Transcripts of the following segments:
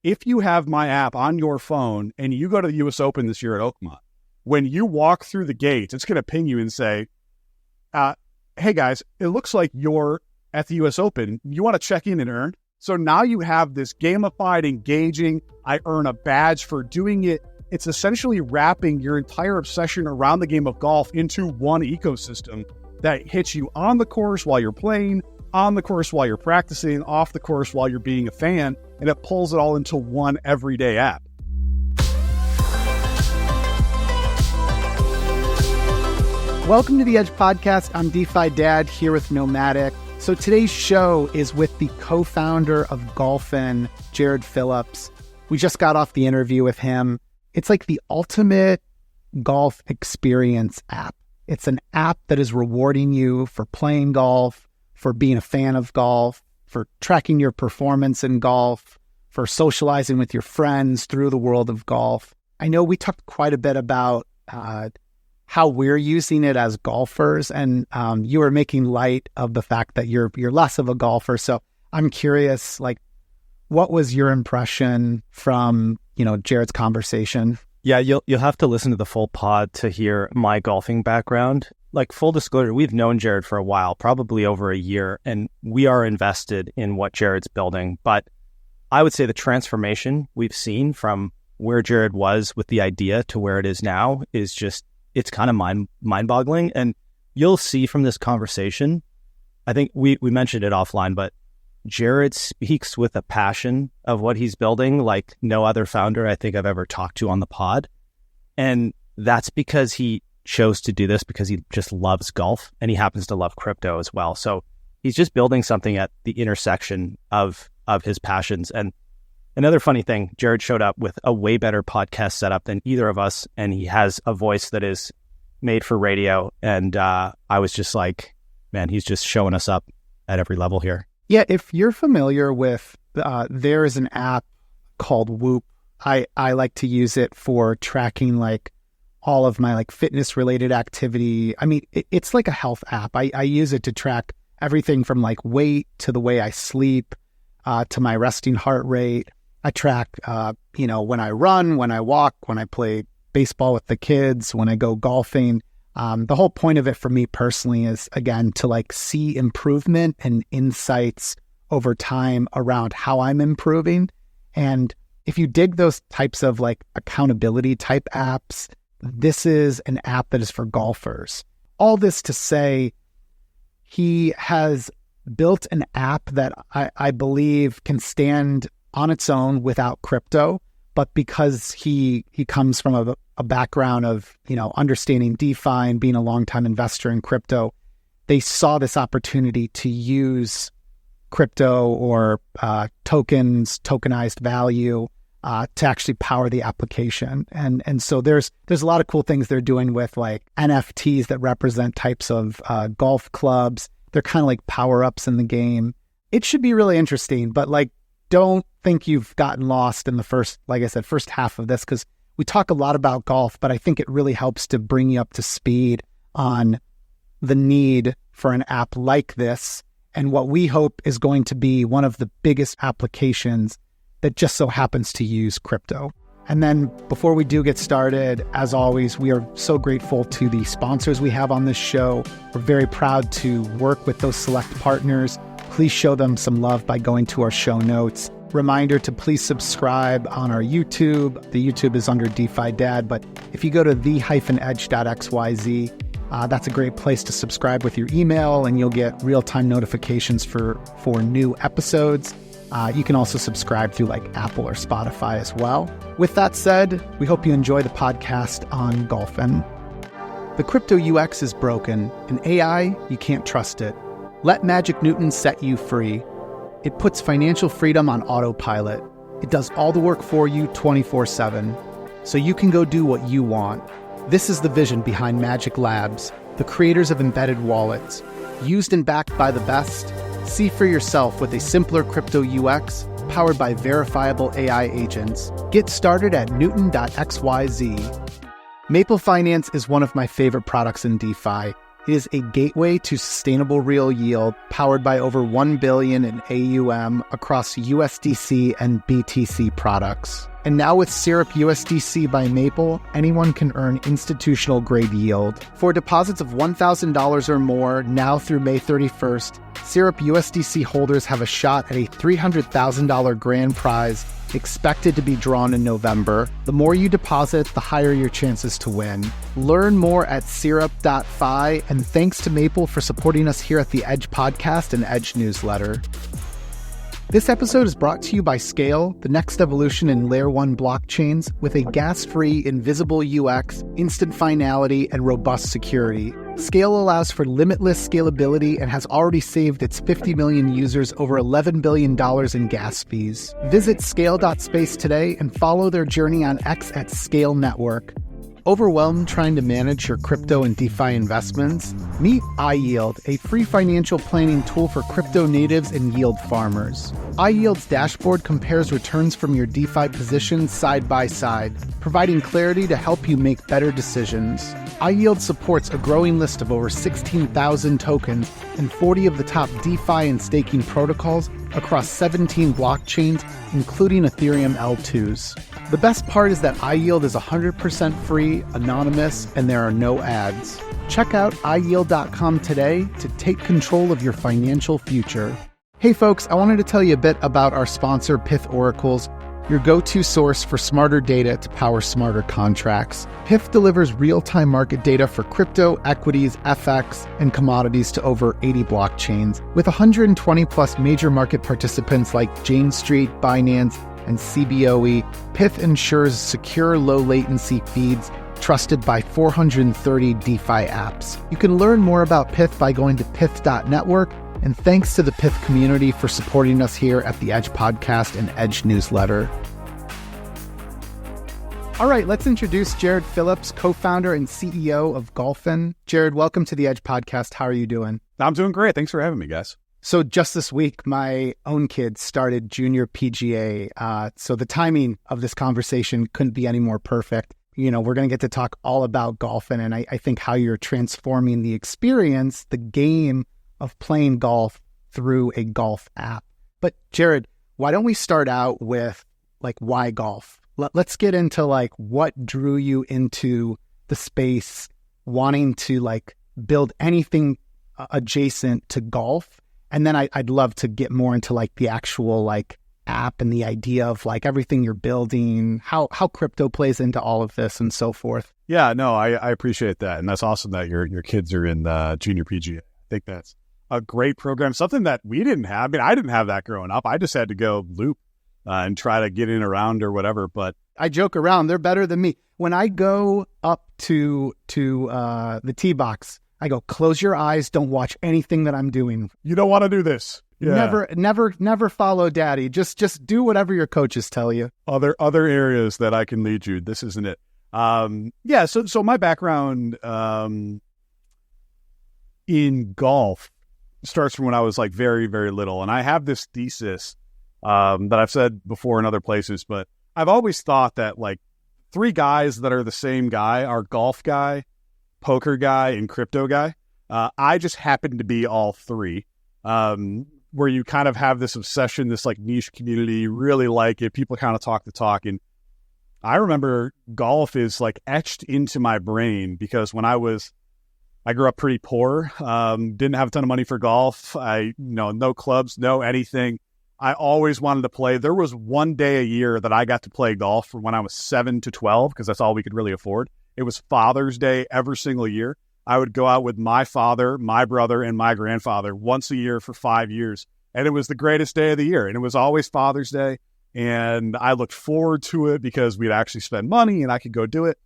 if you have my app on your phone and you go to the US Open this year at Oakmont, when you walk through the gates, it's going to ping you and say, hey guys, it looks like you're at the US Open. You want to check in and earn? So now you have this gamified, engaging, I earn a badge for doing it. It's essentially wrapping your entire obsession around the game of golf into one ecosystem that hits you on the course while you're playing, on the course while you're practicing, off the course while you're being a fan, and it pulls it all into one everyday app. Welcome to the Edge Podcast. I'm DeFi Dad here with Nomadic. So today's show is with the co-founder of GolfN, Jared Phillips. We just got off the interview with him. It's like the ultimate golf experience app. It's an app that is rewarding you for playing golf, for being a fan of golf, for tracking your performance in golf, for socializing with your friends through the world of golf. I know we talked quite a bit about how we're using it as golfers, and you were making light of the fact that you're less of a golfer. So I'm curious, like, what was your impression from, Jared's conversation? Yeah, you'll have to listen to the full pod to hear my golfing background. Like, full disclosure, we've known Jared for a while, probably over a year, and we are invested in what Jared's building. But I would say the transformation we've seen from where Jared was with the idea to where it is now is just, it's kind of mind-boggling. And you'll see from this conversation, I think we mentioned it offline, but Jared speaks with a passion of what he's building like no other founder I think I've ever talked to on the pod. And that's because he chose to do this because he just loves golf, and he happens to love crypto as well. So he's just building something at the intersection of his passions. And another funny thing, Jared showed up with a way better podcast setup than either of us, and he has a voice that is made for radio. And I was just like, man, he's just showing us up at every level here. Yeah, if you're familiar with, there is an app called Whoop. I like to use it for tracking like all of my like fitness related activity. I mean, it's like a health app. I use it to track everything from like weight to the way I sleep, to my resting heart rate. I track, when I run, when I walk, when I play baseball with the kids, when I go golfing. The whole point of it for me personally is, again, to like see improvement and insights over time around how I'm improving. And if you dig those types of like accountability type apps, this is an app that is for golfers. All this to say, he has built an app that I believe can stand on its own without crypto, but because he comes from a background of, understanding DeFi and being a longtime investor in crypto, they saw this opportunity to use crypto or tokens, tokenized value, to actually power the application. And so there's a lot of cool things they're doing with like NFTs that represent types of golf clubs. They're kind of like power-ups in the game. It should be really interesting, but like, don't think you've gotten lost in the first half of this, because we talk a lot about golf, but I think it really helps to bring you up to speed on the need for an app like this and what we hope is going to be one of the biggest applications that just so happens to use crypto. And then before we do get started, as always, we are so grateful to the sponsors we have on this show. We're very proud to work with those select partners. Please show them some love by going to our show notes. Reminder to please subscribe on our YouTube. The YouTube is under DeFi Dad, but if you go to the-edge.xyz, that's a great place to subscribe with your email, and you'll get real-time notifications for new episodes. You can also subscribe through like Apple or Spotify as well. With that said, we hope you enjoy the podcast on GolfN. The crypto UX is broken, and AI, you can't trust it. Let Magic Newton set you free. It puts financial freedom on autopilot. It does all the work for you 24/7, so you can go do what you want. This is the vision behind Magic Labs, the creators of embedded wallets. Used and backed by the best, see for yourself with a simpler crypto UX powered by verifiable AI agents. Get started at newton.xyz. Maple Finance is one of my favorite products in DeFi. It is a gateway to sustainable real yield powered by over $1 billion in AUM across USDC and BTC products. And now with Syrup USDC by Maple, anyone can earn institutional-grade yield. For deposits of $1,000 or more, now through May 31st, Syrup USDC holders have a shot at a $300,000 grand prize expected to be drawn in November. The more you deposit, the higher your chances to win. Learn more at syrup.fi, and thanks to Maple for supporting us here at the Edge Podcast and Edge Newsletter. This episode is brought to you by SKALE, the next evolution in Layer 1 blockchains with a gas-free, invisible UX, instant finality, and robust security. SKALE allows for limitless scalability and has already saved its 50 million users over $11 billion in gas fees. Visit scale.space today and follow their journey on X at SKALE Network. Overwhelmed trying to manage your crypto and DeFi investments? Meet iYIELD, a free financial planning tool for crypto natives and yield farmers. iYIELD's dashboard compares returns from your DeFi positions side by side, providing clarity to help you make better decisions. iYIELD supports a growing list of over 16,000 tokens and 40 of the top DeFi and staking protocols across 17 blockchains, including Ethereum L2s. The best part is that iYIELD is 100% free, anonymous, and there are no ads. Check out iYIELD.com today to take control of your financial future. Hey folks, I wanted to tell you a bit about our sponsor, PYTH Oracles, your go-to source for smarter data to power smarter contracts. PYTH delivers real-time market data for crypto, equities, FX, and commodities to over 80 blockchains. With 120 plus major market participants like Jane Street, Binance, and CBOE, PYTH ensures secure, low-latency feeds trusted by 430 DeFi apps. You can learn more about PYTH by going to pyth.network, and thanks to the PYTH community for supporting us here at the Edge Podcast and Edge Newsletter. All right, let's introduce Jared Phillips, co-founder and CEO of GolfN. Jared, welcome to the Edge Podcast. How are you doing? I'm doing great. Thanks for having me, guys. So just this week, my own kids started junior PGA. So the timing of this conversation couldn't be any more perfect. You know, we're going to get to talk all about GolfN, and I think how you're transforming the experience, the game of playing golf through a golf app. But Jared, why don't we start out with why golf? Let's get into what drew you into the space, wanting to build anything adjacent to golf. And then I'd love to get more into the actual app and the idea of everything you're building, how crypto plays into all of this and so forth. Yeah, no, I appreciate that. And that's awesome that your kids are in junior PGA. I think that's a great program, something that we didn't have. I mean, I didn't have that growing up. I just had to go loop and try to get in around or whatever. But I joke around. They're better than me. When I go up to the tee box, I go, close your eyes. Don't watch anything that I'm doing. You don't want to do this. Yeah. Never follow daddy. Just do whatever your coaches tell you. Other areas that I can lead you. This isn't it. Yeah. So my background in golf starts from when I was very, very little. And I have this thesis that I've said before in other places, but I've always thought that three guys that are the same guy are golf guy, poker guy, and crypto guy. I just happen to be all three, where you kind of have this obsession, this niche community, really like it. People kind of talk the talk. And I remember golf is etched into my brain because when I grew up pretty poor, didn't have a ton of money for golf. No clubs, no anything. I always wanted to play. There was one day a year that I got to play golf from when I was 7 to 12 because that's all we could really afford. It was Father's Day every single year. I would go out with my father, my brother, and my grandfather once a year for 5 years. And it was the greatest day of the year. And it was always Father's Day. And I looked forward to it because we'd actually spend money and I could go do it.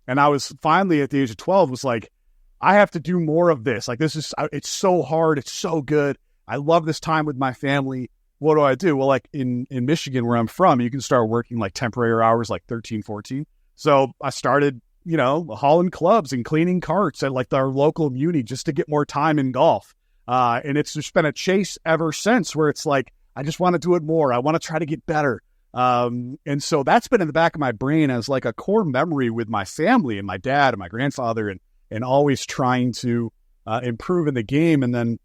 And I was finally at the age of 12 was I have to do more of this. It's so hard. It's so good. I love this time with my family. What do I do? Well, in Michigan, where I'm from, you can start working temporary hours, 13, 14. So I started, hauling clubs and cleaning carts at our local muni just to get more time in golf. And it's just been a chase ever since where it's I just want to do it more. I want to try to get better. And so that's been in the back of my brain as a core memory with my family and my dad and my grandfather and always trying to improve in the game. And then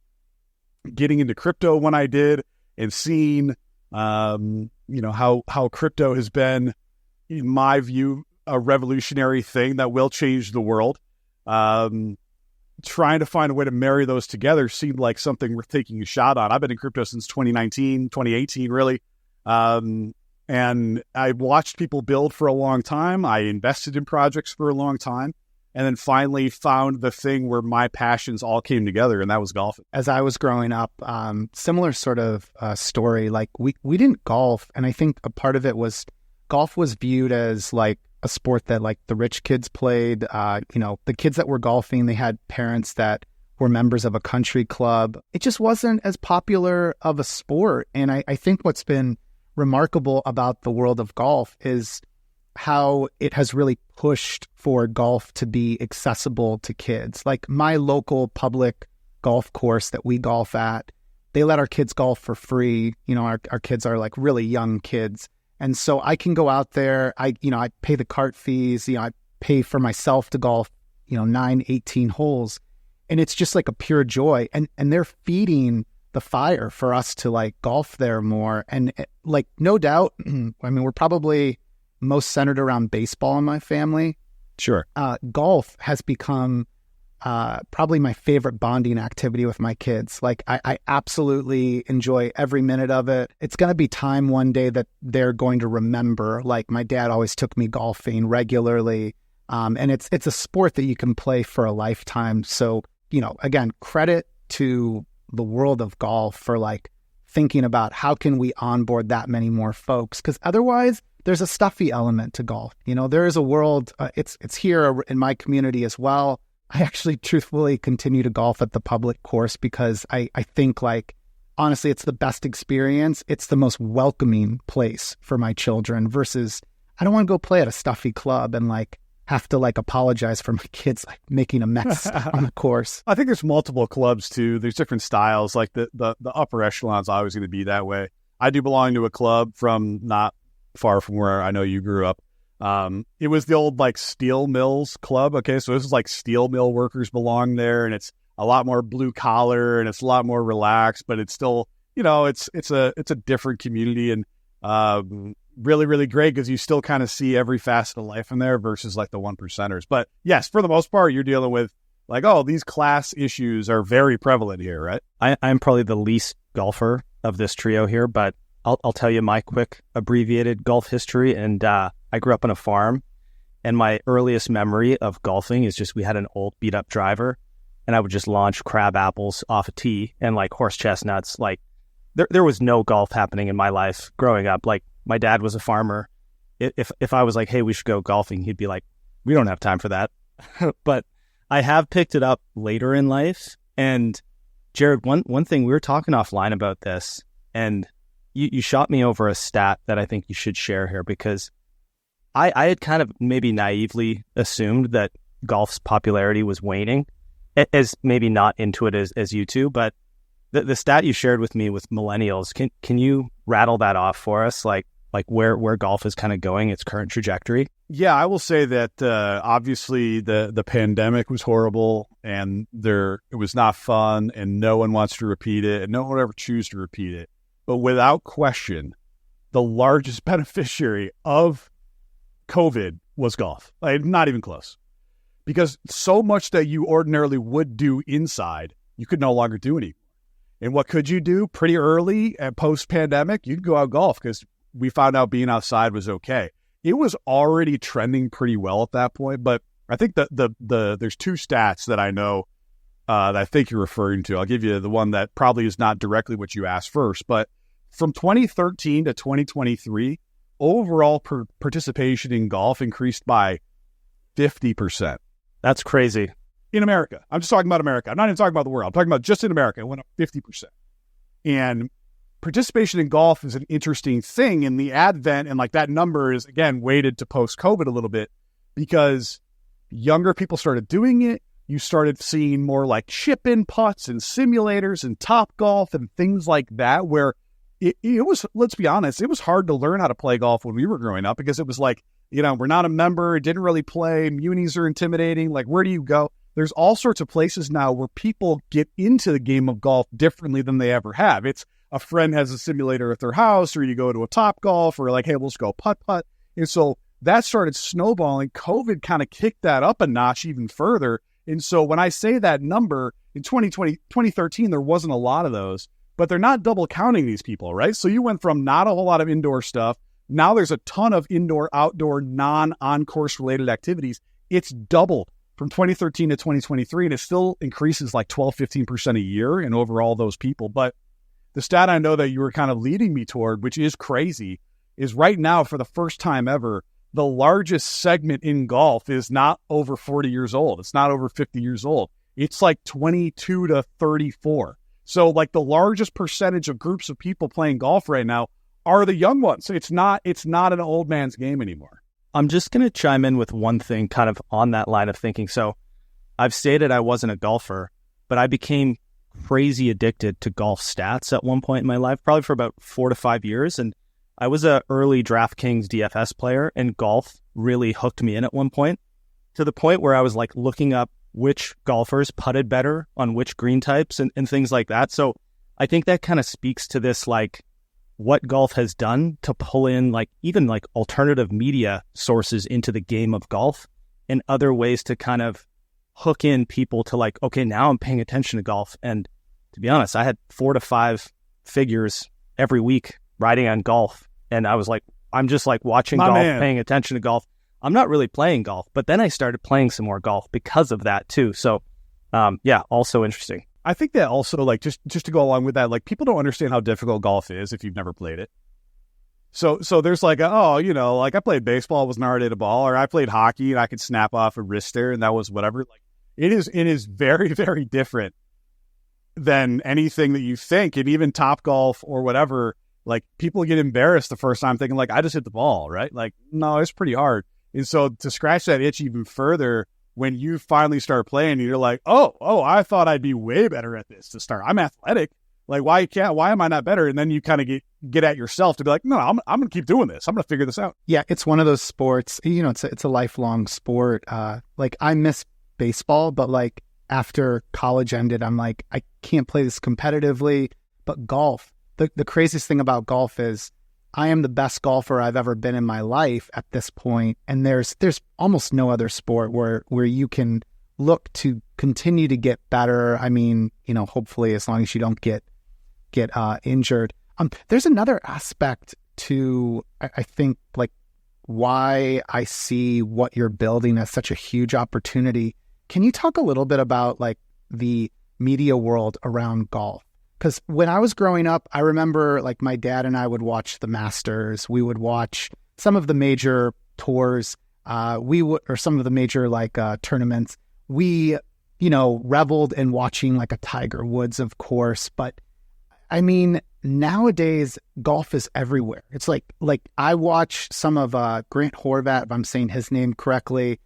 getting into crypto when I did, and seeing, how crypto has been, in my view, a revolutionary thing that will change the world. Trying to find a way to marry those together seemed like something worth taking a shot on. I've been in crypto since 2019, 2018, really. And I watched people build for a long time. I invested in projects for a long time, and then finally found the thing where my passions all came together, and that was golf. As I was growing up, similar sort of story. Like we didn't golf, and I think a part of it was golf was viewed as like a sport that like the rich kids played. The kids that were golfing, they had parents that were members of a country club. It just wasn't as popular of a sport. And I think what's been remarkable about the world of golf is how it has really pushed for golf to be accessible to kids. Like my local public golf course that we golf at, they let our kids golf for free. Our kids are like really young kids. And so I can go out there, I pay the cart fees, I pay for myself to golf, 9, 18 holes. And it's just like a pure joy. And they're feeding the fire for us to like golf there more. And like, no doubt, we're probably most centered around baseball in my family. Sure. Golf has become probably my favorite bonding activity with my kids. Like I absolutely enjoy every minute of it. It's going to be time one day that they're going to remember, like my dad always took me golfing regularly. And it's a sport that you can play for a lifetime. So, again, credit to the world of golf for like thinking about how can we onboard that many more folks? Because otherwise there's a stuffy element to golf. There is a world, it's here in my community as well. I actually truthfully continue to golf at the public course because I think like, honestly, it's the best experience. It's the most welcoming place for my children versus I don't want to go play at a stuffy club and like have to like apologize for my kids like making a mess on the course. I think there's multiple clubs too. There's different styles. Like the upper echelon's always going to be that way. I do belong to a club from not far from where I know you grew up. It was the old like steel mills club. Okay. So this is like steel mill workers belong there, and it's a lot more blue collar and it's a lot more relaxed, but it's still, it's a different community, and, really, really great because you still kind of see every facet of life in there versus like the 1%ers. But yes, for the most part, you're dealing with like, these class issues are very prevalent here, right? I'm probably the least golfer of this trio here, but I'll tell you my quick abbreviated golf history. And, I grew up on a farm, and my earliest memory of golfing is just we had an old beat up driver, and I would just launch crab apples off a tee and like horse chestnuts. Like there was no golf happening in my life growing up. Like my dad was a farmer. If I was like, hey, we should go golfing, he'd be like, we don't have time for that. But I have picked it up later in life. And Jared, one thing, we were talking offline about this, and you shot me over a stat that I think you should share here, because I had kind of maybe naively assumed that golf's popularity was waning, as maybe not into it as you two, but the stat you shared with me with millennials, can you rattle that off for us? Like where golf is kind of going, its current trajectory? Yeah, I will say that obviously the pandemic was horrible, and it was not fun, and no one wants to repeat it, and no one will ever choose to repeat it. But without question, the largest beneficiary of COVID was golf. Like, not even close. Because so much that you ordinarily would do inside, you could no longer do anymore. And what could you do pretty early at post-pandemic? You could go out golf, because we found out being outside was okay. It was already trending pretty well at that point, but I think there's two stats that I know that I think you're referring to. I'll give you the one that probably is not directly what you asked first, but from 2013 to 2023, overall participation in golf increased by 50%. That's crazy. In America. I'm just talking about America. I'm not even talking about the world. I'm talking about just in America. It went up 50%. And participation in golf is an interesting thing. And the advent and like that number is, again, weighted to post-COVID a little bit, because younger people started doing it. You started seeing more like chip-in putts and simulators and Top Golf and things like that, where it was, let's be honest, it was hard to learn how to play golf when we were growing up, because it was like, we're not a member, didn't really play, munis are intimidating, like where do you go? there's all sorts of places now where people get into the game of golf differently than they ever have. It's a friend has a simulator at their house, or you go to a Top Golf, or like, hey, let's go putt-putt. And so that started snowballing. COVID kind of kicked that up a notch even further. And so when I say that number, in 2013, there wasn't a lot of those, but they're not double counting these people, right? So you went from not a whole lot of indoor stuff. Now there's a ton of indoor, outdoor, non-on-course related activities. It's doubled from 2013 to 2023, and it still increases like 12, 15% a year in overall those people. But the stat I know that you were kind of leading me toward, which is crazy, is right now, for the first time ever, the largest segment in golf is not over 40 years old. It's not over 50 years old. It's like 22 to 34. So like the largest percentage of groups of people playing golf right now are the young ones. It's not an old man's game anymore. I'm just going to chime in with one thing kind of on that line of thinking. So I've stated I wasn't a golfer, but I became crazy addicted to golf stats at one point in my life, probably for about 4 to 5 years. And I was an early DraftKings DFS player, and golf really hooked me in at one point, to the point where I was like looking up which golfers putted better on which green types and things like that. So I think that kind of speaks to this, like what golf has done to pull in like even like alternative media sources into the game of golf and other ways to kind of hook in people to like, okay, now I'm paying attention to golf. And to be honest, I had 4 to 5 figures every week riding on golf. And I was like, I'm just like watching golf, paying attention to golf. I'm not really playing golf, but then I started playing some more golf because of that too. So yeah, also interesting. I think that also, like, just to go along with that, like, people don't understand how difficult golf is if you've never played it. So there's like, like I played baseball, wasn't hard to hit a ball, or I played hockey and I could snap off a wrister and that was whatever. Like, it is very, very different than anything that you think. And even Top Golf or whatever, like, people get embarrassed the first time thinking like, I just hit the ball, right? Like, no, it's pretty hard. And so to scratch that itch even further, when you finally start playing, you're like, oh, I thought I'd be way better at this to start. I'm athletic. Like, why am I not better? And then you kind of get at yourself to be like, no, I'm going to keep doing this. I'm going to figure this out. Yeah, it's one of those sports, it's a lifelong sport. Like, I miss baseball, but like after college ended, I'm like, I can't play this competitively. But golf, the craziest thing about golf is I am the best golfer I've ever been in my life at this point, and there's almost no other sport where you can look to continue to get better. I mean, hopefully as long as you don't get injured. There's another aspect to, I think, like why I see what you're building as such a huge opportunity. Can you talk a little bit about like the media world around golf? Because when I was growing up, I remember like my dad and I would watch the Masters. We would watch some of the major tours. Or some of the major like tournaments. We, reveled in watching like a Tiger Woods, of course. But I mean, nowadays golf is everywhere. It's like I watch some of Grant Horvat, if I'm saying his name correctly.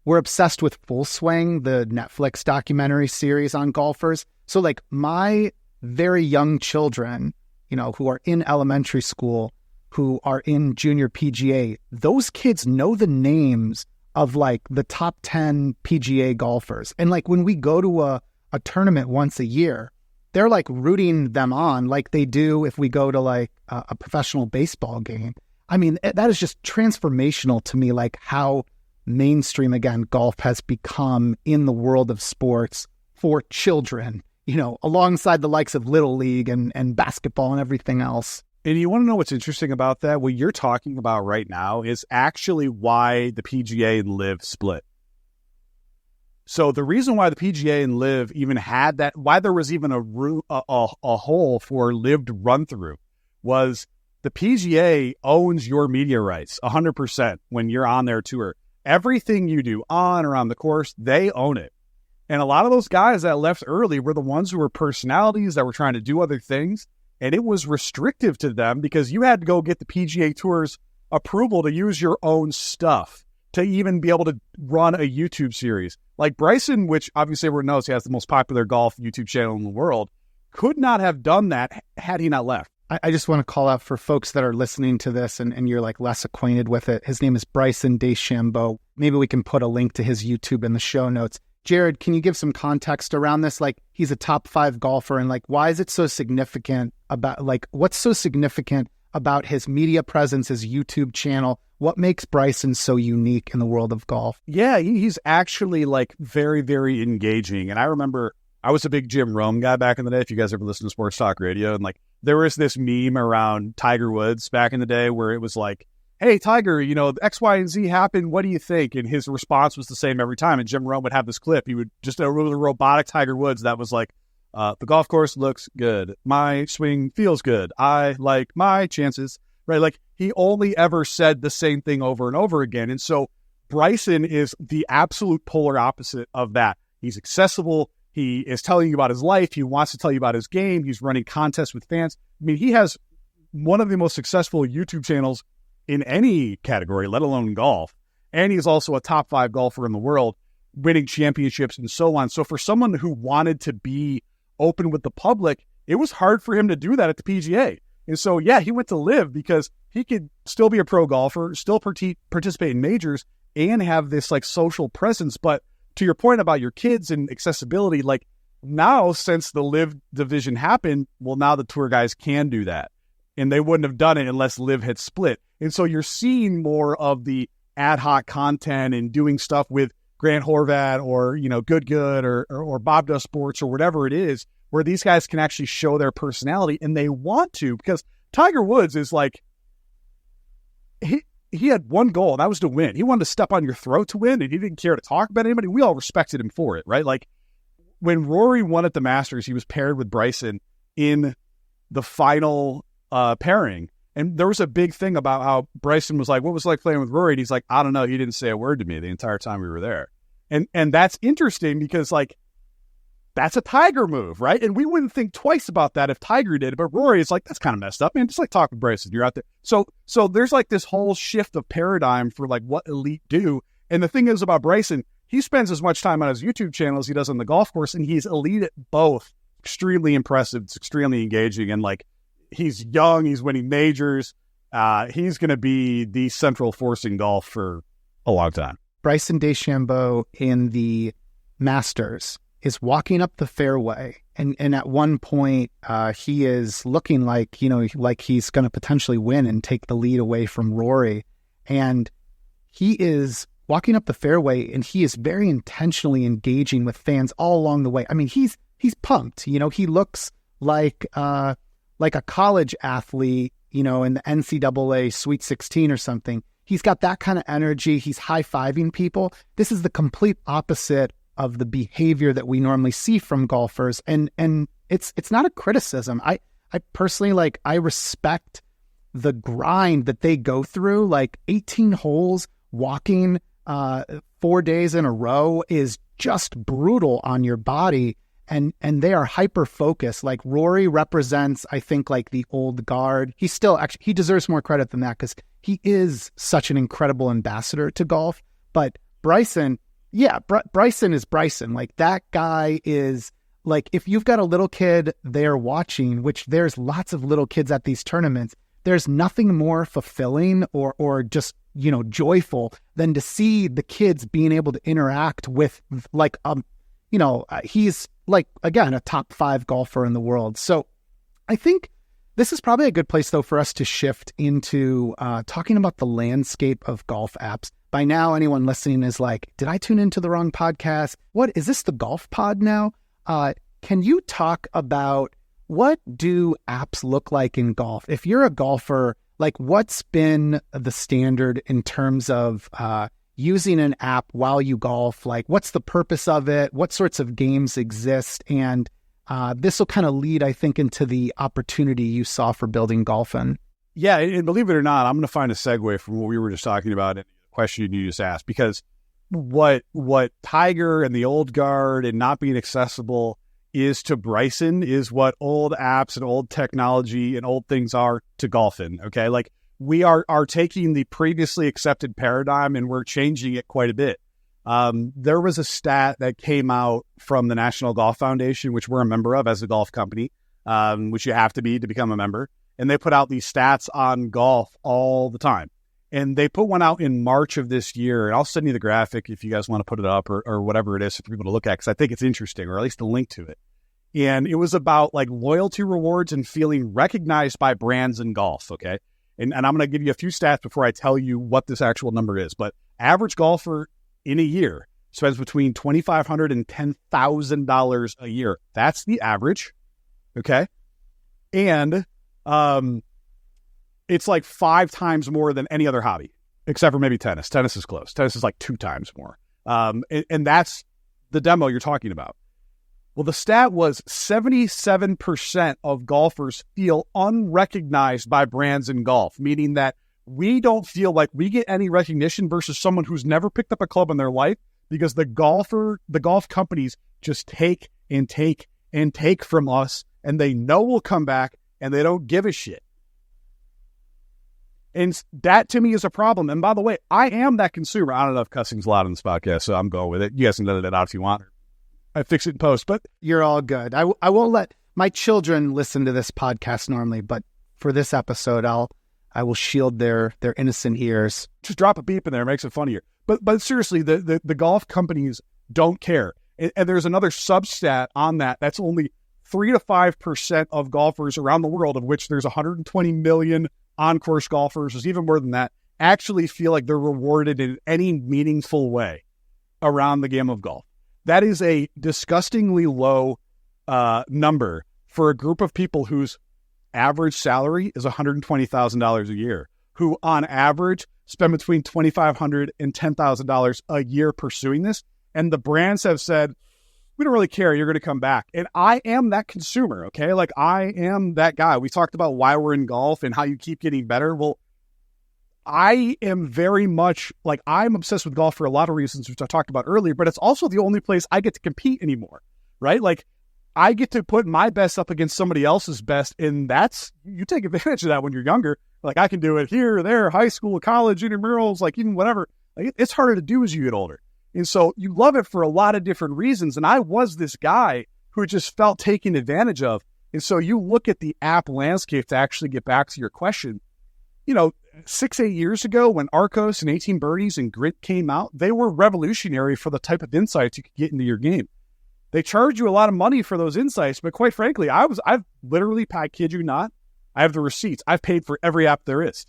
We're obsessed with Full Swing, the Netflix documentary series on golfers. So like my very young children, who are in elementary school, who are in junior PGA, those kids know the names of like the top 10 PGA golfers. And like when we go to a tournament once a year, they're like rooting them on like they do if we go to like a professional baseball game. I mean, that is just transformational to me, like how mainstream, again, golf has become in the world of sports for children, alongside the likes of Little League and basketball and everything else. And you want to know what's interesting about that? What you're talking about right now is actually why the PGA and LIV split. So the reason why the PGA and LIV even had that, why there was even a hole for LIV to run through, was the PGA owns your media rights 100% when you're on their tour. Everything you do on or on the course, they own it. And a lot of those guys that left early were the ones who were personalities that were trying to do other things. And it was restrictive to them because you had to go get the PGA Tour's approval to use your own stuff to even be able to run a YouTube series. Like Bryson, which obviously everyone knows he has the most popular golf YouTube channel in the world, could not have done that had he not left. I just want to call out for folks that are listening to this and you're like less acquainted with it. His name is Bryson DeChambeau. Maybe we can put a link to his YouTube in the show notes. Jared, can you give some context around this? Like, he's a top 5 golfer, and like, why is it so significant about, like, what's so significant about his media presence, his YouTube channel? What makes Bryson so unique in the world of golf? Yeah, he's actually like very, very engaging. And I remember I was a big Jim Rome guy back in the day, if you guys ever listen to sports talk radio. And like, there was this meme around Tiger Woods back in the day where it was like, hey, Tiger, you know, X, Y, and Z happened. What do you think? And his response was the same every time. And Jim Rome would have this clip. He would just a really robotic Tiger Woods that was like, the golf course looks good. My swing feels good. I like my chances, right? Like, he only ever said the same thing over and over again. And so Bryson is the absolute polar opposite of that. He's accessible. He is telling you about his life. He wants to tell you about his game. He's running contests with fans. I mean, he has one of the most successful YouTube channels in any category, let alone golf. And he's also a top 5 golfer in the world, winning championships and so on. So for someone who wanted to be open with the public, it was hard for him to do that at the PGA. And so, yeah, he went to LIV because he could still be a pro golfer, still participate in majors, and have this like social presence. But to your point about your kids and accessibility, like now since the LIV division happened, well, now the tour guys can do that. And they wouldn't have done it unless LIV had split. And so you're seeing more of the ad hoc content and doing stuff with Grant Horvat or, you know, Good or Bob Does Sports or whatever it is, where these guys can actually show their personality, and they want to, because Tiger Woods is like, he had one goal, and that was to win. He wanted to step on your throat to win, and he didn't care to talk about anybody. We all respected him for it, right? Like, when Rory won at the Masters, he was paired with Bryson in the final pairing. And there was a big thing about how Bryson was like, what was it like playing with Rory? And he's like, I don't know. He didn't say a word to me the entire time we were there. And that's interesting because, like, that's a Tiger move, right? And we wouldn't think twice about that if Tiger did it. But Rory is like, that's kind of messed up, man. Just like talk with Bryson. You're out there. So there's like this whole shift of paradigm for like what elite do. And the thing is about Bryson, he spends as much time on his YouTube channel as he does on the golf course, and he's elite at both. Extremely impressive. It's extremely engaging. And like, he's young. He's winning majors. He's going to be the central force in golf for a long time. Bryson DeChambeau in the Masters is walking up the fairway. And at one point, he is looking like, you know, like he's going to potentially win and take the lead away from Rory. And he is walking up the fairway, and he is very intentionally engaging with fans all along the way. I mean, he's pumped. You know, he looks like a college athlete, you know, in the NCAA Sweet 16 or something. He's got that kind of energy. He's high-fiving people. This is the complete opposite of the behavior that we normally see from golfers. And it's not a criticism. I personally, like, I respect the grind that they go through. Like 18 holes, walking 4 days in a row is just brutal on your body. And they are hyper-focused. Like, Rory represents, I think, like the old guard. He still actually, he deserves more credit than that because he is such an incredible ambassador to golf. But Bryson, Bryson is Bryson. Like, that guy is, like, if you've got a little kid there watching, which there's lots of little kids at these tournaments, there's nothing more fulfilling or just, you know, joyful than to see the kids being able to interact with, like, you know, he's, like, again, a top 5 golfer in the world. So I think this is probably a good place, though, for us to shift into talking about the landscape of golf apps. By now, anyone listening is like, did I tune into the wrong podcast? What, is this the Golf Pod now? Can you talk about what do apps look like in golf? If you're a golfer, like, what's been the standard in terms of using an app while you golf? Like, what's the purpose of it? What sorts of games exist? And this will kind of lead, I think, into the opportunity you saw for building GolfN. Yeah, and believe it or not, I'm going to find a segue from what we were just talking about and the question you just asked, because what Tiger and the old guard and not being accessible is to Bryson is what old apps and old technology and old things are to GolfN. Okay, like, we are taking the previously accepted paradigm and we're changing it quite a bit. There was a stat that came out from the National Golf Foundation, which we're a member of as a golf company, which you have to be to become a member. And they put out these stats on golf all the time. And they put one out in March of this year. And I'll send you the graphic if you guys want to put it up or whatever it is for people to look at, because I think it's interesting, or at least a link to it. And it was about like loyalty rewards and feeling recognized by brands in golf. Okay. And I'm going to give you a few stats before I tell you what this actual number is. But average golfer in a year spends between $2,500 and $10,000 a year. That's the average. Okay. And it's like 5 times more than any other hobby, except for maybe tennis. Tennis is close. Tennis is like 2 times more. And that's the demo you're talking about. Well, the stat was 77% of golfers feel unrecognized by brands in golf, meaning that we don't feel like we get any recognition versus someone who's never picked up a club in their life, because the golf companies just take and take and take from us, and they know we'll come back, and they don't give a shit. And that to me is a problem. And by the way, I am that consumer. I don't know if cussing's allowed on this podcast, so I'm going with it. You guys can edit it out if you want. I fix it in post, but you're all good. I won't let my children listen to this podcast normally, but for this episode, I will shield their innocent ears. Just drop a beep in there, it makes it funnier. But seriously, the golf companies don't care. And there's another substat on that. That's only 3 to 5% of golfers around the world, of which there's 120 million on-course golfers. There's even more than that, actually feel like they're rewarded in any meaningful way around the game of golf. That is a disgustingly low number for a group of people whose average salary is $120,000 a year, who on average spend between $2,500 and $10,000 a year pursuing this. And the brands have said, we don't really care, you're going to come back. And I am that consumer, okay? Like, I am that guy. We talked about why we're in golf and how you keep getting better. Well, I am very much like, I'm obsessed with golf for a lot of reasons, which I talked about earlier, but it's also the only place I get to compete anymore, right? Like, I get to put my best up against somebody else's best, and that's, you take advantage of that when you're younger. Like, I can do it here, there, high school, college, intramurals, like even whatever. Like, it's harder to do as you get older. And so you love it for a lot of different reasons. And I was this guy who just felt taken advantage of. And so you look at the app landscape, to actually get back to your question, 6-8 years ago when Arcos and 18 Birdies and Grit came out, they were revolutionary for the type of insights you could get into your game. They charge you a lot of money for those insights, but quite frankly, I've literally, I kid you not, I have the receipts. I've paid for every app there is,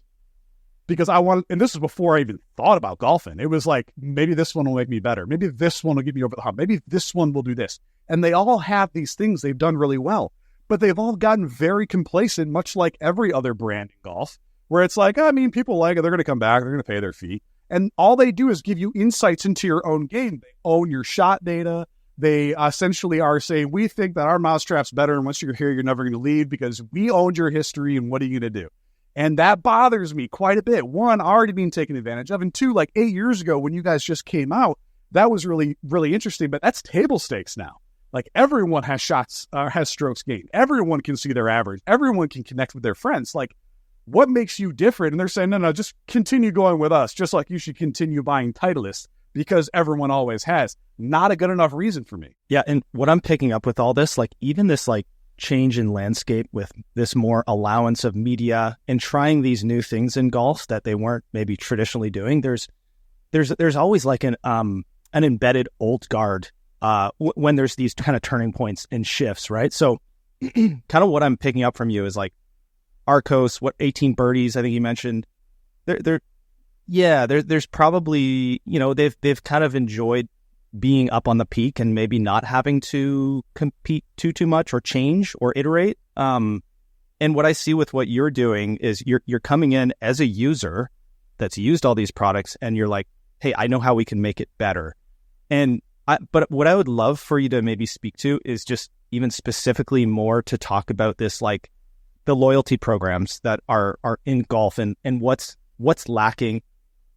because I want, and this is before I even thought about golfing. It was like, maybe this one will make me better. Maybe this one will get me over the hump. Maybe this one will do this. And they all have these things they've done really well, but they've all gotten very complacent, much like every other brand in golf, where it's like, people like it. They're going to come back. They're going to pay their fee. And all they do is give you insights into your own game. They own your shot data. They essentially are saying, we think that our mousetrap's better, and once you're here, you're never going to leave because we owned your history, and what are you going to do? And that bothers me quite a bit. One, already being taken advantage of, and two, like 8 years ago when you guys just came out, that was really, really interesting, but that's table stakes now. Like, everyone has has strokes gained. Everyone can see their average. Everyone can connect with their friends. Like, what makes you different? And they're saying, no, just continue going with us, just like you should continue buying Titleist, because everyone always has. Not a good enough reason for me. Yeah, and what I'm picking up with all this, like even this like change in landscape with this more allowance of media and trying these new things in golf that they weren't maybe traditionally doing, there's always like an embedded old guard when there's these kind of turning points and shifts, right? So kind of what I'm picking up from you is like Arcos, 18 Birdies, I think you mentioned, there's probably, they've kind of enjoyed being up on the peak and maybe not having to compete too much or change or iterate. And what I see with what you're doing is you're coming in as a user that's used all these products, and you're like, hey, I know how we can make it better. But what I would love for you to maybe speak to is just even specifically more to talk about this, like the loyalty programs that are in golf and what's lacking.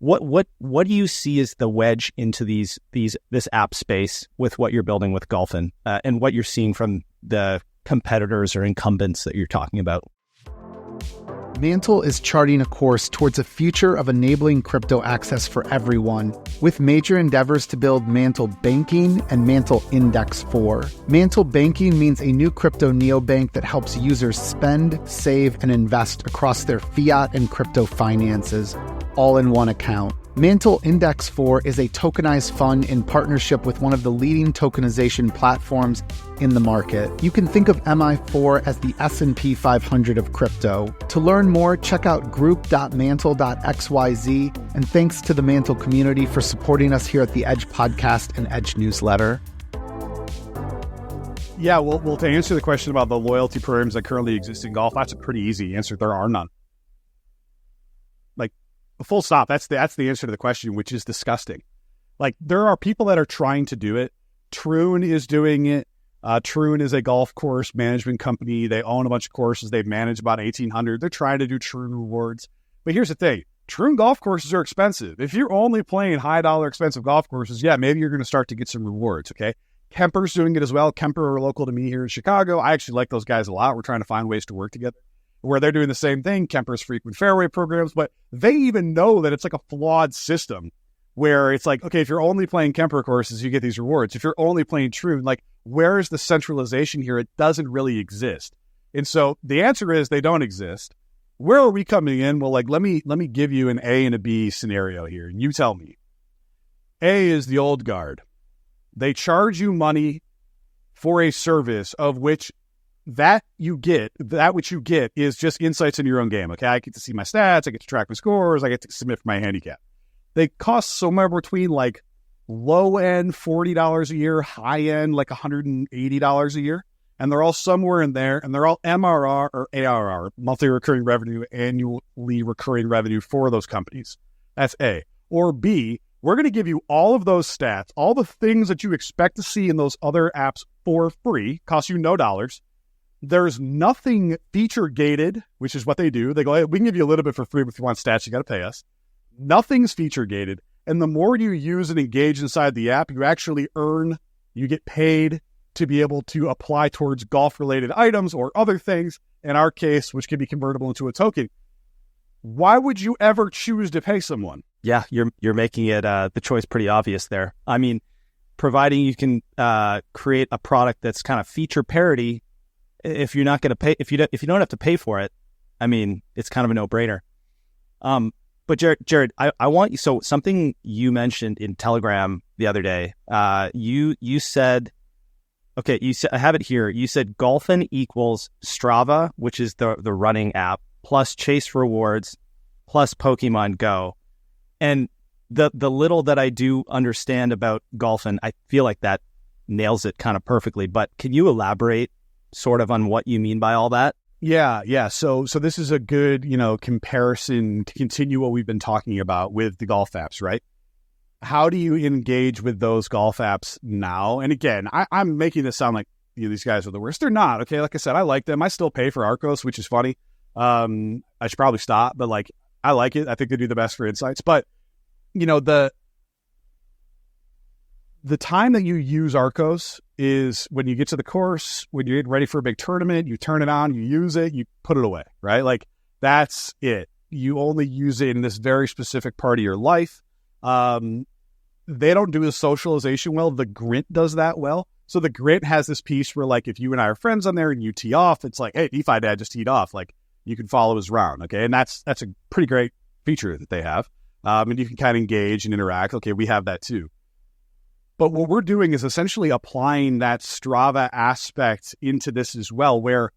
What do you see as the wedge into this app space with what you're building with GolfN and what you're seeing from the competitors or incumbents that you're talking about? MANTLE is charting a course towards a future of enabling crypto access for everyone, with major endeavors to build MANTLE Banking and MANTLE Index 4. MANTLE Banking means a new crypto neobank that helps users spend, save, and invest across their fiat and crypto finances. all in one account. MANTLE Index 4 is a tokenized fund in partnership with one of the leading tokenization platforms in the market. You can think of MI4 as the S&P 500 of crypto. To learn more, check out group.mantle.xyz. And thanks to the Mantle community for supporting us here at the Edge Podcast and Edge Newsletter. Yeah, well, to answer the question about the loyalty programs that currently exist in golf, that's a pretty easy answer. There are none. Like, full stop. That's the answer to the question, which is disgusting. Like, there are people that are trying to do it. Troon is doing it. Troon is a golf course management company. They own a bunch of courses. They've managed about 1,800. They're trying to do Troon rewards. But here's the thing. Troon golf courses are expensive. If you're only playing high-dollar expensive golf courses, yeah, maybe you're going to start to get some rewards, okay? Kemper's doing it as well. Kemper are local to me here in Chicago. I actually like those guys a lot. We're trying to find ways to work together where they're doing the same thing. Kemper's frequent fairway programs, but they even know that it's like a flawed system where it's like, okay, if you're only playing Kemper courses, you get these rewards. If you're only playing Troon, like, where is the centralization here? It doesn't really exist. And so the answer is they don't exist. Where are we coming in? Well, like, let me give you an A and a B scenario here. And you tell me. A is the old guard. They charge you money for a service of which that which you get is just insights into your own game. Okay, I get to see my stats, I get to track my scores, I get to submit for my handicap. They cost somewhere between like low end $40 a year, high end like $180 a year, and they're all somewhere in there, and they're all MRR or ARR, monthly recurring revenue, annually recurring revenue for those companies. That's A. Or B, we're going to give you all of those stats, all the things that you expect to see in those other apps for free, cost you no dollars. There's nothing feature gated, which is what they do. They go, hey, we can give you a little bit for free, but if you want stats, you got to pay us. Nothing's feature gated. And the more you use and engage inside the app, you actually earn, you get paid to be able to apply towards golf-related items or other things, in our case, which can be convertible into a token. Why would you ever choose to pay someone? Yeah, you're making it the choice pretty obvious there. I mean, providing you can create a product that's kind of feature parity, if you're not going to pay, if you don't have to pay for it, I mean, it's kind of a no-brainer. But Jared, I want you. So something you mentioned in Telegram the other day, you said, okay, I have it here. You said GolfN equals Strava, which is the running app, plus Chase Rewards, plus Pokemon Go. And the little that I do understand about GolfN, I feel like that nails it kind of perfectly. But can you elaborate sort of on what you mean by all that? Yeah. So this is a good, comparison to continue what we've been talking about with the golf apps, right? How do you engage with those golf apps now? And again, I'm making this sound like these guys are the worst. They're not. Okay, like I said, I like them. I still pay for Arcos, which is funny. I should probably stop, but like I like it. I think they do the best for insights. But the time that you use Arcos is when you get to the course, when you're getting ready for a big tournament, you turn it on, you use it, you put it away, right? Like that's it. You only use it in this very specific part of your life. They don't do the socialization well. The Grint does that well. So the Grint has this piece where like if you and I are friends on there and you tee off, it's like, hey, DeFi Dad just teed off. Like you can follow his round, okay? And that's a pretty great feature that they have. And you can kind of engage and interact. Okay, we have that too. But what we're doing is essentially applying that Strava aspect into this as well, where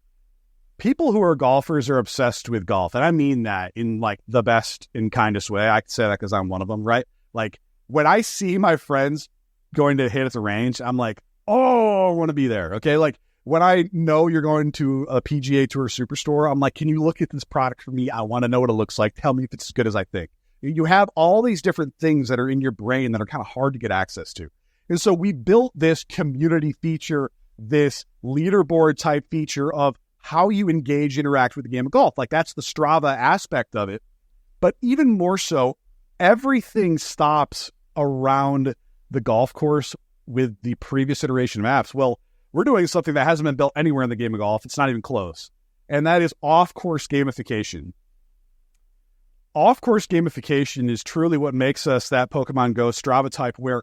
people who are golfers are obsessed with golf. And I mean that in like the best and kindest way. I can say that because I'm one of them, right? Like when I see my friends going to hit at the range, I'm like, oh, I want to be there. Okay. Like when I know you're going to a PGA Tour Superstore, I'm like, can you look at this product for me? I want to know what it looks like. Tell me if it's as good as I think. You have all these different things that are in your brain that are kind of hard to get access to. And so we built this community feature, this leaderboard type feature of how you engage, interact with the game of golf. Like that's the Strava aspect of it. But even more so, everything stops around the golf course with the previous iteration of apps. Well, we're doing something that hasn't been built anywhere in the game of golf. It's not even close. And that is off-course gamification. Off-course gamification is truly what makes us that Pokemon Go Strava type where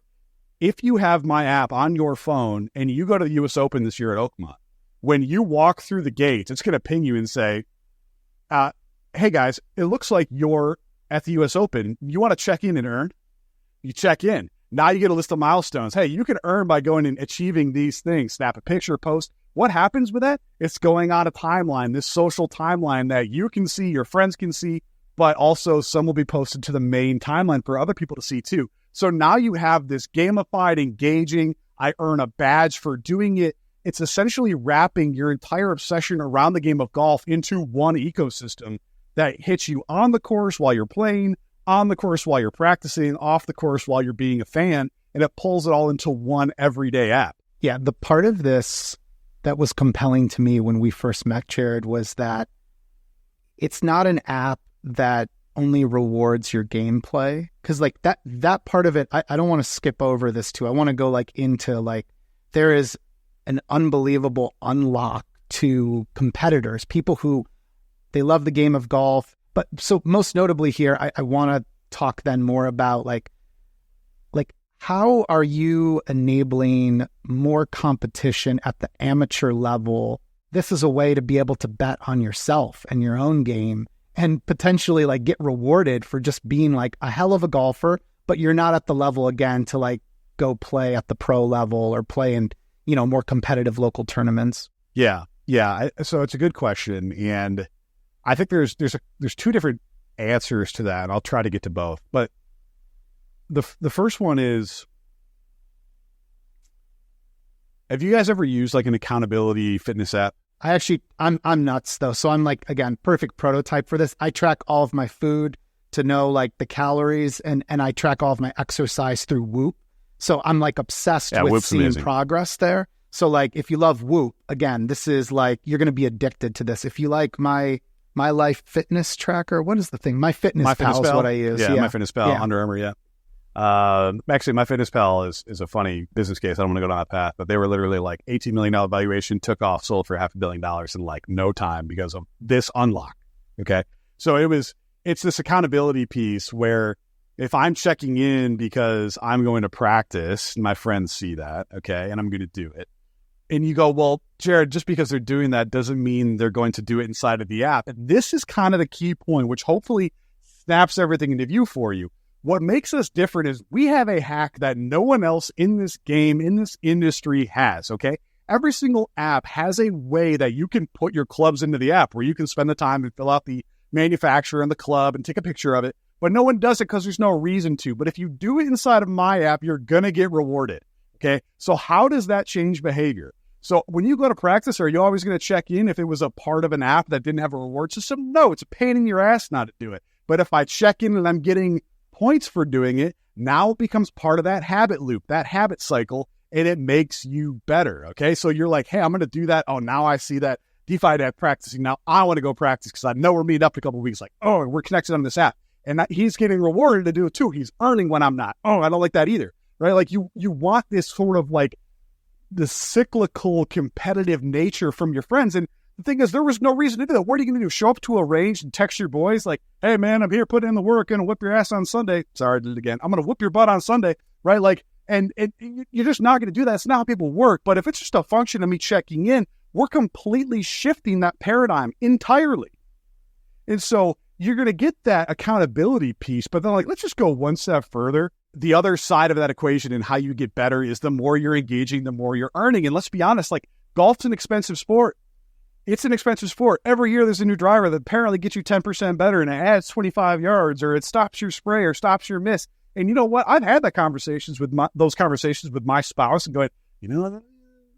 if you have my app on your phone and you go to the US Open this year at Oakmont, when you walk through the gates, it's going to ping you and say, hey guys, it looks like you're at the US Open, you want to check in and earn? You check in. Now you get a list of milestones. Hey, you can earn by going and achieving these things. Snap a picture, post. What happens with that? It's going on a timeline, this social timeline that you can see, your friends can see, but also some will be posted to the main timeline for other people to see too. So now you have this gamified, engaging, I earn a badge for doing it. It's essentially wrapping your entire obsession around the game of golf into one ecosystem that hits you on the course while you're playing, on the course while you're practicing, off the course while you're being a fan, and it pulls it all into one everyday app. Yeah, the part of this that was compelling to me when we first met, Jared, was that it's not an app that only rewards your gameplay. Because like that part of it, I don't want to skip over this too. I want to go like into like, there is an unbelievable unlock to competitors, people who they love the game of golf. But so most notably here, I want to talk then more about like how are you enabling more competition at the amateur level? This is a way to be able to bet on yourself and your own game and potentially like get rewarded for just being like a hell of a golfer, but you're not at the level again to like go play at the pro level or play in, you know, more competitive local tournaments. Yeah. So it's a good question. And I think there's two different answers to that. And I'll try to get to both. But the first one is, have you guys ever used like an accountability fitness app? I'm nuts though. So I'm like, again, perfect prototype for this. I track all of my food to know like the calories and I track all of my exercise through Whoop. So I'm like obsessed with Whoop's seeing amazing. Progress there. So like if you love Whoop, again, this is like, you're going to be addicted to this. If you like my life fitness tracker, what is the thing? My Fitness Pal is what I use. Yeah, My Fitness Pal, Under Armour, yeah. Actually, My Fitness Pal is a funny business case. I don't want to go down that path, but they were literally like $18 million valuation, took off, sold for $500 million in like no time because of this unlock. Okay. So it's this accountability piece where if I'm checking in because I'm going to practice, my friends see that, okay, and I'm going to do it. And you go, well, Jared, just because they're doing that doesn't mean they're going to do it inside of the app. And this is kind of the key point, which hopefully snaps everything into view for you. What makes us different is we have a hack that no one else in this game, in this industry has, okay? Every single app has a way that you can put your clubs into the app where you can spend the time and fill out the manufacturer and the club and take a picture of it. But no one does it because there's no reason to. But if you do it inside of my app, you're going to get rewarded, okay? So how does that change behavior? So when you go to practice, are you always going to check in if it was a part of an app that didn't have a reward system? No, it's a pain in your ass not to do it. But if I check in and I'm getting points for doing it, now it becomes part of that habit loop, that habit cycle, and it makes you better, okay? So you're like, hey, I'm going to do that. Oh, now I see that DeFi dad practicing. Now I want to go practice because I know we're meeting up in a couple of weeks. Like, oh, we're connected on this app. And he's getting rewarded to do it too. He's earning when I'm not. Oh, I don't like that either, right? Like you want this sort of like the cyclical competitive nature from your friends. And the thing is, there was no reason to do that. What are you going to do? Show up to a range and text your boys like, hey, man, I'm here, put in the work, going to whip your ass on Sunday. Sorry, I did it again. I'm going to whip your butt on Sunday, right? Like, and you're just not going to do that. It's not how people work. But if it's just a function of me checking in, we're completely shifting that paradigm entirely. And so you're going to get that accountability piece, but then like, let's just go one step further. The other side of that equation and how you get better is the more you're engaging, the more you're earning. And let's be honest, like golf's an expensive sport. It's an expensive sport. Every year there's a new driver that apparently gets you 10% better and it adds 25 yards or it stops your spray or stops your miss. And you know what? I've had those conversations with my spouse and going, you know, the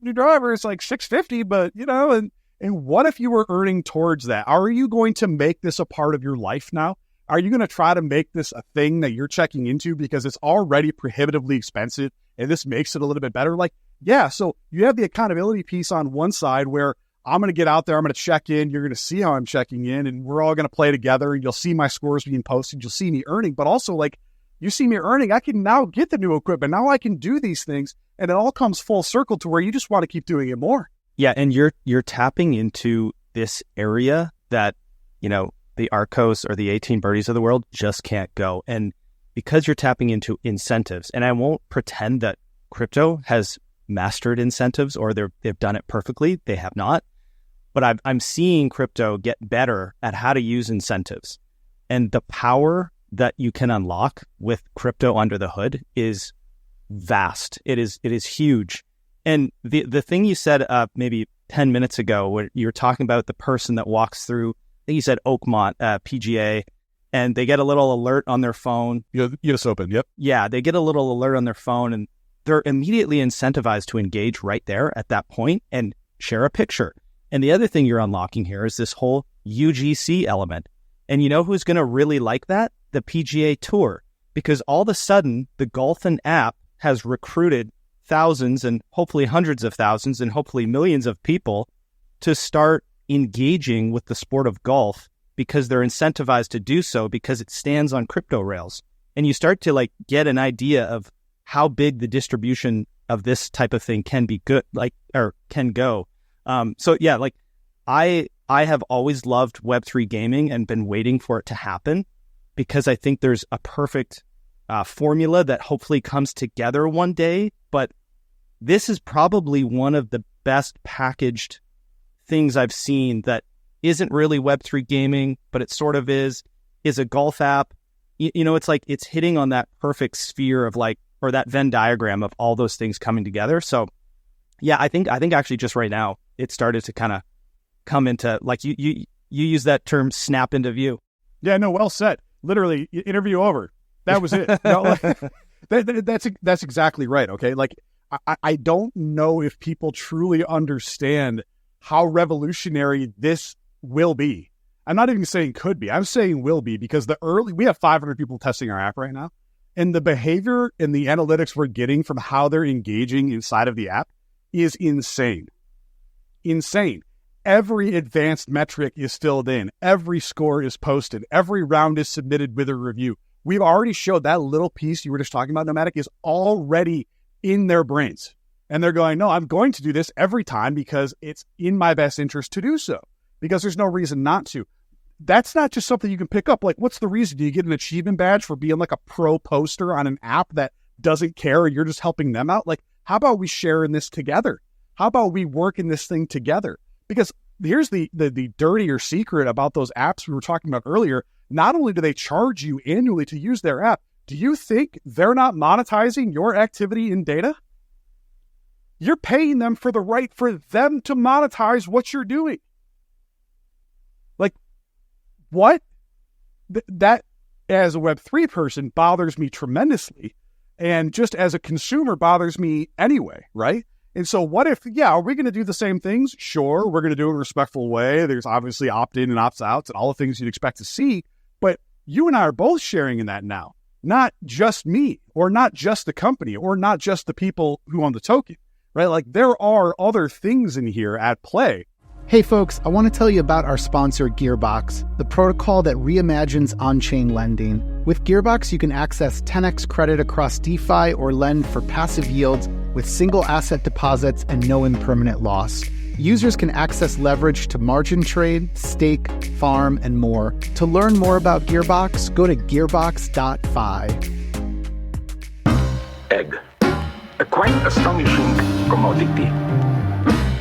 new driver is like $650, but you know, and what if you were earning towards that? Are you going to make this a part of your life now? Are you going to try to make this a thing that you're checking into because it's already prohibitively expensive and this makes it a little bit better? Like, yeah, so you have the accountability piece on one side where I'm going to get out there, I'm going to check in, you're going to see how I'm checking in, and we're all going to play together, and you'll see my scores being posted, you'll see me earning, but also like, you see me earning, I can now get the new equipment, now I can do these things, and it all comes full circle to where you just want to keep doing it more. Yeah, and you're tapping into this area that, you know, the Arcos or the 18 birdies of the world just can't go. And because you're tapping into incentives, and I won't pretend that crypto has mastered incentives or they've done it perfectly. They have not. But I'm seeing crypto get better at how to use incentives. And the power that you can unlock with crypto under the hood is vast. It is huge. And the thing you said maybe 10 minutes ago, where you were talking about the person that walks through, I think you said Oakmont PGA, and they get a little alert on their phone. US Open, yep. Yeah, they get a little alert on their phone, and they're immediately incentivized to engage right there at that point and share a picture. And the other thing you're unlocking here is this whole UGC element. And you know who's going to really like that? The PGA Tour. Because all of a sudden, the GolfN app has recruited thousands and hopefully hundreds of thousands and hopefully millions of people to start engaging with the sport of golf because they're incentivized to do so because it stands on crypto rails. And you start to like get an idea of how big the distribution of this type of thing can be good, like, or can go. So yeah, like I have always loved Web3 gaming and been waiting for it to happen because I think there's a perfect formula that hopefully comes together one day. But this is probably one of the best packaged things I've seen that isn't really Web3 gaming, but it sort of is a golf app. You know, it's like it's hitting on that perfect sphere of like, or that Venn diagram of all those things coming together. So yeah, I think actually just right now it started to kind of come into, like you use that term, snap into view. Yeah, no, well said. Literally, interview over. That was it. No, like, that's exactly right. Okay, like I don't know if people truly understand how revolutionary this will be. I'm not even saying could be. I'm saying will be, because we have 500 people testing our app right now, and the behavior and the analytics we're getting from how they're engaging inside of the app is insane. Insane. Every advanced metric is filled in. Every score is posted. Every round is submitted with a review. We've already showed that little piece you were just talking about, Nomadic, is already in their brains. And they're going, no, I'm going to do this every time because it's in my best interest to do so, because there's no reason not to. That's not just something you can pick up. Like, what's the reason? Do you get an achievement badge for being like a pro poster on an app that doesn't care and you're just helping them out? Like, how about we share in this together? How about we work in this thing together? Because here's the dirtier secret about those apps we were talking about earlier. Not only do they charge you annually to use their app, do you think they're not monetizing your activity in data? You're paying them for the right for them to monetize what you're doing. Like, what? That, as a Web3 person, bothers me tremendously. And just as a consumer, bothers me anyway, right? And so what if, are we going to do the same things? Sure, we're going to do it in a respectful way. There's obviously opt-in and opt-outs and all the things you'd expect to see. But you and I are both sharing in that now. Not just me, or not just the company, or not just the people who own the token, right? Like, there are other things in here at play. Hey folks, I want to tell you about our sponsor, Gearbox, the protocol that reimagines on-chain lending. With Gearbox, you can access 10x credit across DeFi or lend for passive yields with single asset deposits and no impermanent loss. Users can access leverage to margin trade, stake, farm, and more. To learn more about Gearbox, go to gearbox.fi. Egg. A quite astonishing commodity.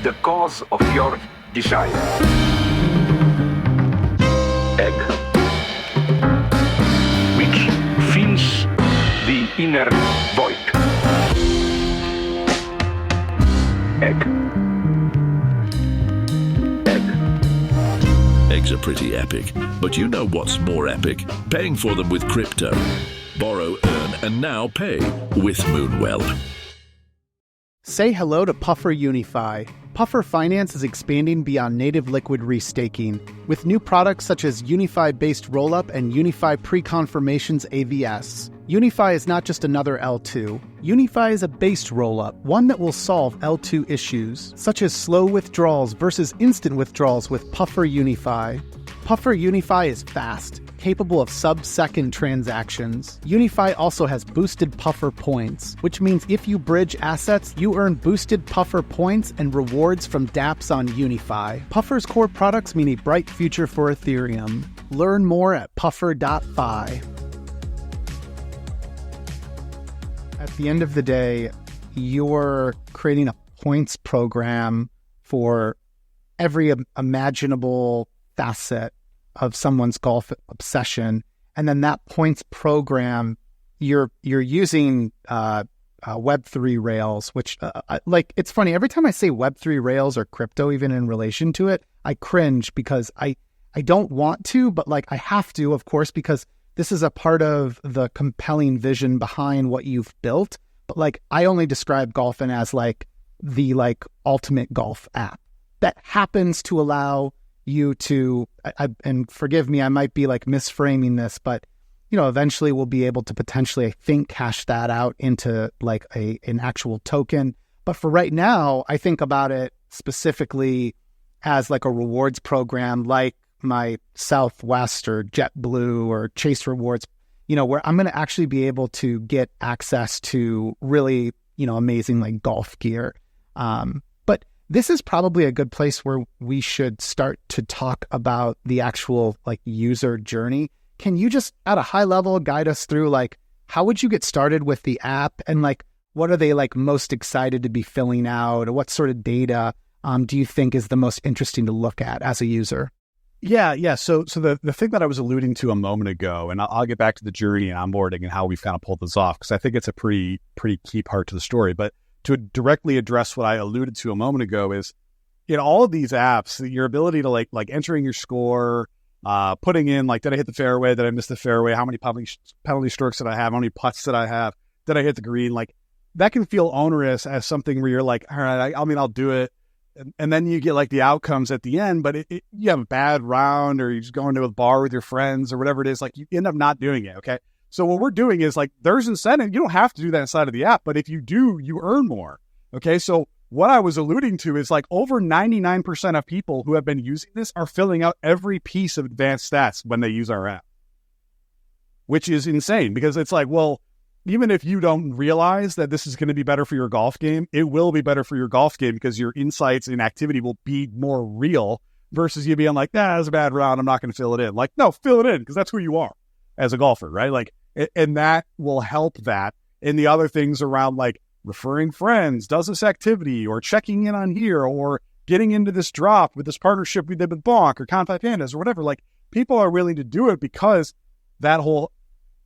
The cause of your desire. Egg. Which fills the inner void. Egg. Eggs are pretty epic, but you know what's more epic? Paying for them with crypto. Borrow, earn, and now pay with Moonwell. Say hello to Puffer Unify. Puffer Finance is expanding beyond native liquid restaking with new products such as Unify-based rollup and Unify Pre-Confirmations AVS. Unify is not just another L2. Unify is a based rollup, one that will solve L2 issues, such as slow withdrawals versus instant withdrawals with Puffer Unify. Puffer Unify is fast, capable of sub-second transactions. Unify also has boosted Puffer points, which means if you bridge assets, you earn boosted Puffer points and rewards from dApps on Unify. Puffer's core products mean a bright future for Ethereum. Learn more at puffer.fi. At the end of the day, you're creating a points program for every imaginable facet of someone's golf obsession. and then that points program, you're using Web3 rails, which like, it's funny, every time I say Web3 rails or crypto, even in relation to it, I cringe because I don't want to, but like I have to, of course, because this is a part of the compelling vision behind what you've built. But like, I only describe GolfN as like the like ultimate golf app that happens to allow you to, and forgive me, I might be like misframing this, but you know, eventually we'll be able to potentially, I think, cash that out into like an actual token. But for right now, I think about it specifically as like a rewards program, like my Southwest or JetBlue or Chase Rewards, you know, where I'm going to actually be able to get access to really, you know, amazing like golf gear. But this is probably a good place where we should start to talk about the actual like user journey. Can you just at a high level guide us through like, how would you get started with the app, and like, what are they like most excited to be filling out, or what sort of data do you think is the most interesting to look at as a user? Yeah. So the thing that I was alluding to a moment ago, and I'll get back to the journey and onboarding and how we've kind of pulled this off, because I think it's a pretty key part to the story. But to directly address what I alluded to a moment ago is, in all of these apps, your ability to like entering your score, putting in like, did I hit the fairway? Did I miss the fairway? How many penalty strokes did I have? How many putts did I have? Did I hit the green? Like, that can feel onerous as something where you're like, all right, I'll do it. And then you get like the outcomes at the end, but you have a bad round, or you're just going to a bar with your friends or whatever it is, like you end up not doing it. Okay. So what we're doing is like, there's incentive. You don't have to do that inside of the app, but if you do, you earn more. Okay. So what I was alluding to is like over 99% of people who have been using this are filling out every piece of advanced stats when they use our app, which is insane, because it's like, well, even if you don't realize that this is going to be better for your golf game, it will be better for your golf game, because your insights and activity will be more real versus you being like, that was a bad round, I'm not going to fill it in. Like, no, fill it in, because that's who you are as a golfer, right? Like, and that will help that. And the other things around like referring friends, does this activity, or checking in on here, or getting into this drop with this partnership we did with Bonk or Confi Pandas or whatever, like people are willing to do it because that whole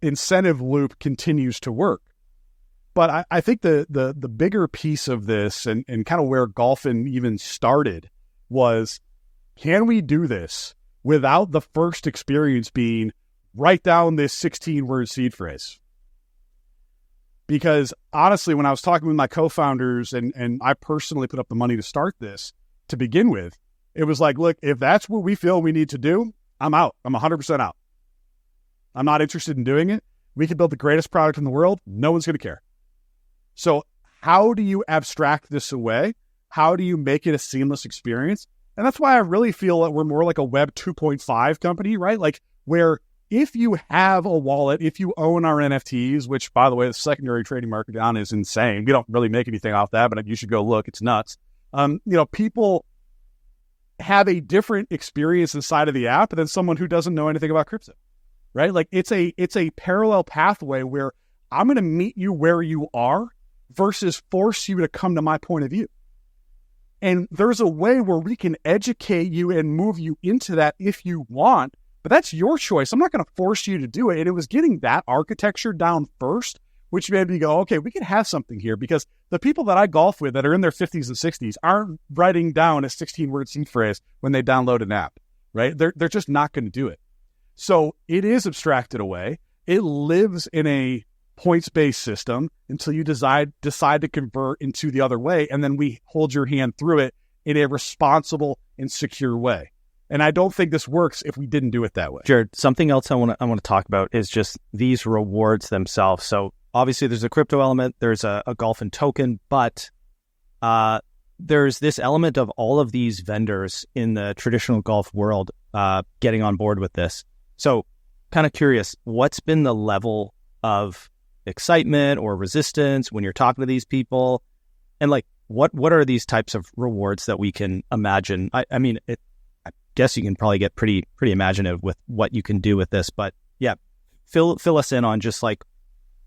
incentive loop continues to work. But I think the bigger piece of this, and kind of where GolfN even started, was, can we do this without the first experience being write down this 16-word seed phrase? Because honestly, when I was talking with my co-founders, and I personally put up the money to start this to begin with, it was like, look, if that's what we feel we need to do, I'm out. I'm 100% out. I'm not interested in doing it. We can build the greatest product in the world. No one's going to care. So how do you abstract this away? How do you make it a seamless experience? And that's why I really feel that we're more like a Web 2.5 company, right? Like, where if you have a wallet, if you own our NFTs, which, by the way, the secondary trading market on is insane. We don't really make anything off that, but you should go look. It's nuts. People have a different experience inside of the app than someone who doesn't know anything about crypto. Right? Like, it's a parallel pathway where I'm going to meet you where you are versus force you to come to my point of view. And there's a way where we can educate you and move you into that if you want, but that's your choice. I'm not going to force you to do it. And it was getting that architecture down first, which made me go, okay, we can have something here, because the people that I golf with that are in their 50s and 60s aren't writing down a 16-word seed phrase when they download an app, right? They're just not going to do it. So it is abstracted away. It lives in a points-based system until you decide to convert into the other way, and then we hold your hand through it in a responsible and secure way. And I don't think this works if we didn't do it that way. Jared, something else I want to talk about is just these rewards themselves. So obviously there's a crypto element, there's a GolfN token, but there's this element of all of these vendors in the traditional golf world getting on board with this. So kind of curious, what's been the level of excitement or resistance when you're talking to these people? And like, what are these types of rewards that we can imagine? I guess you can probably get pretty imaginative with what you can do with this, but yeah, fill us in on just like,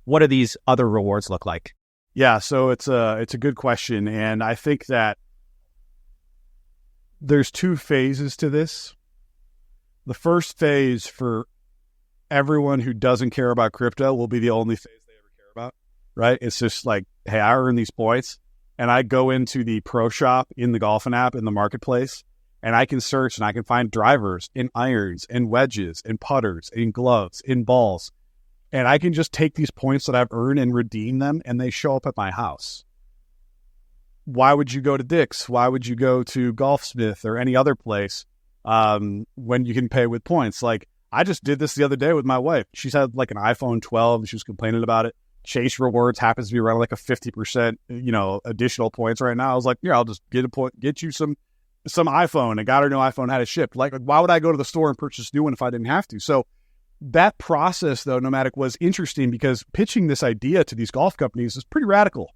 what do these other rewards look like? Yeah, so it's a good question. And I think that there's two phases to this. The first phase for everyone who doesn't care about crypto will be the only phase they ever care about, right? It's just like, hey, I earn these points, and I go into the pro shop in the GolfN app in the marketplace, and I can search and I can find drivers and irons and wedges and putters and gloves and balls. And I can just take these points that I've earned and redeem them, and they show up at my house. Why would you go to Dick's? Why would you go to Golfsmith or any other place when you can pay with points? Like, I just did this the other day with my wife. She's had like an iPhone 12 and she was complaining about it. Chase Rewards happens to be around like a 50%, additional points right now. I was like, yeah, I'll just get you some iPhone. And got her no iPhone, had it shipped. Like, why would I go to the store and purchase a new one if I didn't have to? So that process, though, Nomadic, was interesting because pitching this idea to these golf companies is pretty radical.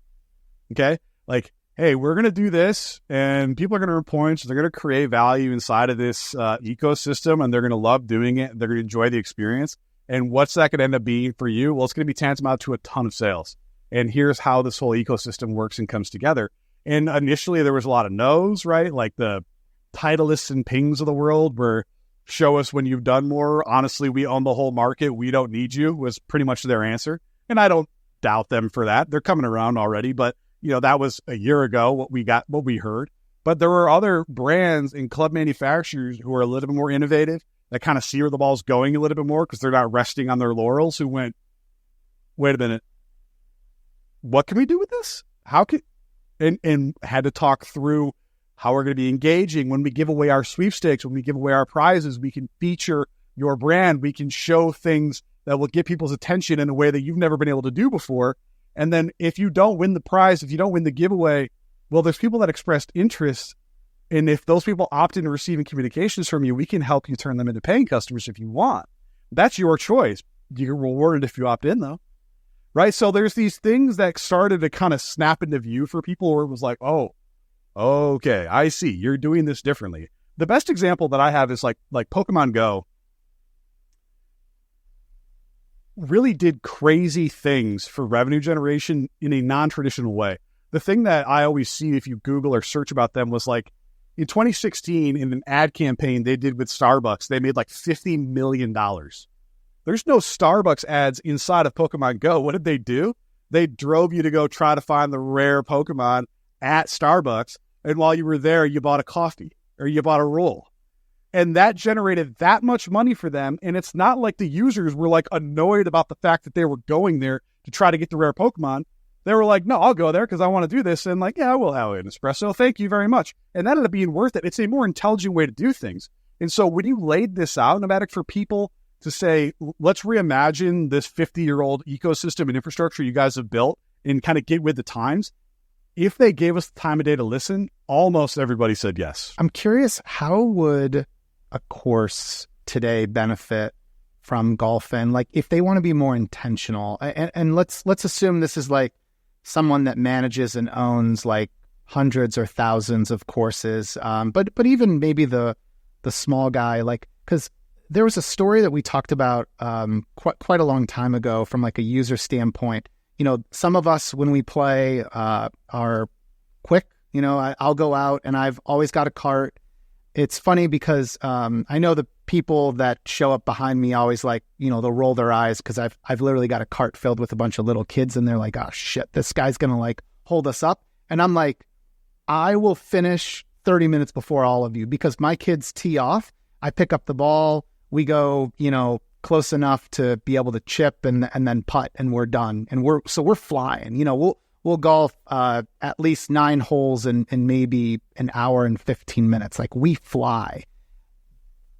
Okay? Like, hey, we're going to do this, and people are going to earn points. They're going to create value inside of this ecosystem, and they're going to love doing it. They're going to enjoy the experience. And what's that going to end up being for you? Well, it's going to be tantamount to a ton of sales. And here's how this whole ecosystem works and comes together. And initially, there was a lot of no's, right? Like the Titleists and Pings of the world were, show us when you've done more. Honestly, we own the whole market. We don't need you, was pretty much their answer. And I don't doubt them for that. They're coming around already, but that was a year ago, what we heard. But there were other brands and club manufacturers who are a little bit more innovative, that kind of see where the ball's going a little bit more because they're not resting on their laurels, who went, wait a minute, what can we do with this? And had to talk through how we're going to be engaging when we give away our sweepstakes, when we give away our prizes. We can feature your brand. We can show things that will get people's attention in a way that you've never been able to do before. And then if you don't win the prize, if you don't win the giveaway, well, there's people that expressed interest. And if those people opt into receiving communications from you, we can help you turn them into paying customers if you want. That's your choice. You're rewarded if you opt in, though. Right? So there's these things that started to kind of snap into view for people where it was like, oh, okay, I see. You're doing this differently. The best example that I have is like Pokemon Go really did crazy things for revenue generation in a non-traditional way. The thing that I always see if you Google or search about them was like in 2016 in an ad campaign they did with Starbucks, they made like $50 million. There's no Starbucks ads inside of Pokemon Go. What did they do? They drove you to go try to find the rare Pokemon at Starbucks. And while you were there, you bought a coffee or you bought a roll. And that generated that much money for them. And it's not like the users were like annoyed about the fact that they were going there to try to get the rare Pokemon. They were like, no, I'll go there because I want to do this. And like, yeah, I will have an espresso. Thank you very much. And that ended up being worth it. It's a more intelligent way to do things. And so when you laid this out, Nomadic, for people to say, let's reimagine this 50-year-old ecosystem and infrastructure you guys have built and kind of get with the times, if they gave us the time of day to listen, almost everybody said yes. I'm curious, how would a course today benefit from GolfN? Like, if they want to be more intentional, and let's assume this is like someone that manages and owns like hundreds or thousands of courses, but even maybe the small guy, like, because there was a story that we talked about quite a long time ago from like a user standpoint. Some of us, when we play, are quick. I'll go out and I've always got a cart. It's funny because I know the people that show up behind me always like, they'll roll their eyes because I've literally got a cart filled with a bunch of little kids and they're like, oh shit, this guy's going to like hold us up. And I'm like, I will finish 30 minutes before all of you because my kids tee off. I pick up the ball. We go, close enough to be able to chip and then putt, and we're done. And we're flying. We'll golf at least 9 holes in maybe an hour and 15 minutes. Like, we fly.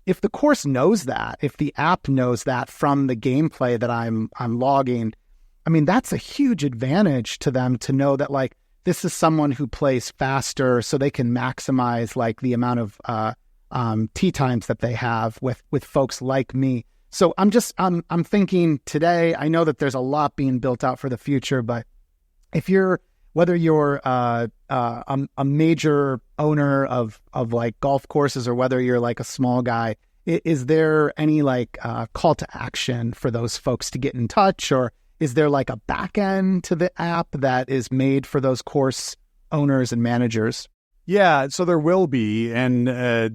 If the course knows that, if the app knows that from the gameplay that I'm logging, I mean, that's a huge advantage to them to know that like this is someone who plays faster, so they can maximize like the amount of tee times that they have with folks like me. So I'm thinking today, I know that there's a lot being built out for the future, but whether you're a major owner of like golf courses or whether you're like a small guy, is there any like call to action for those folks to get in touch, or is there like a back end to the app that is made for those course owners and managers? Yeah, so there will be. And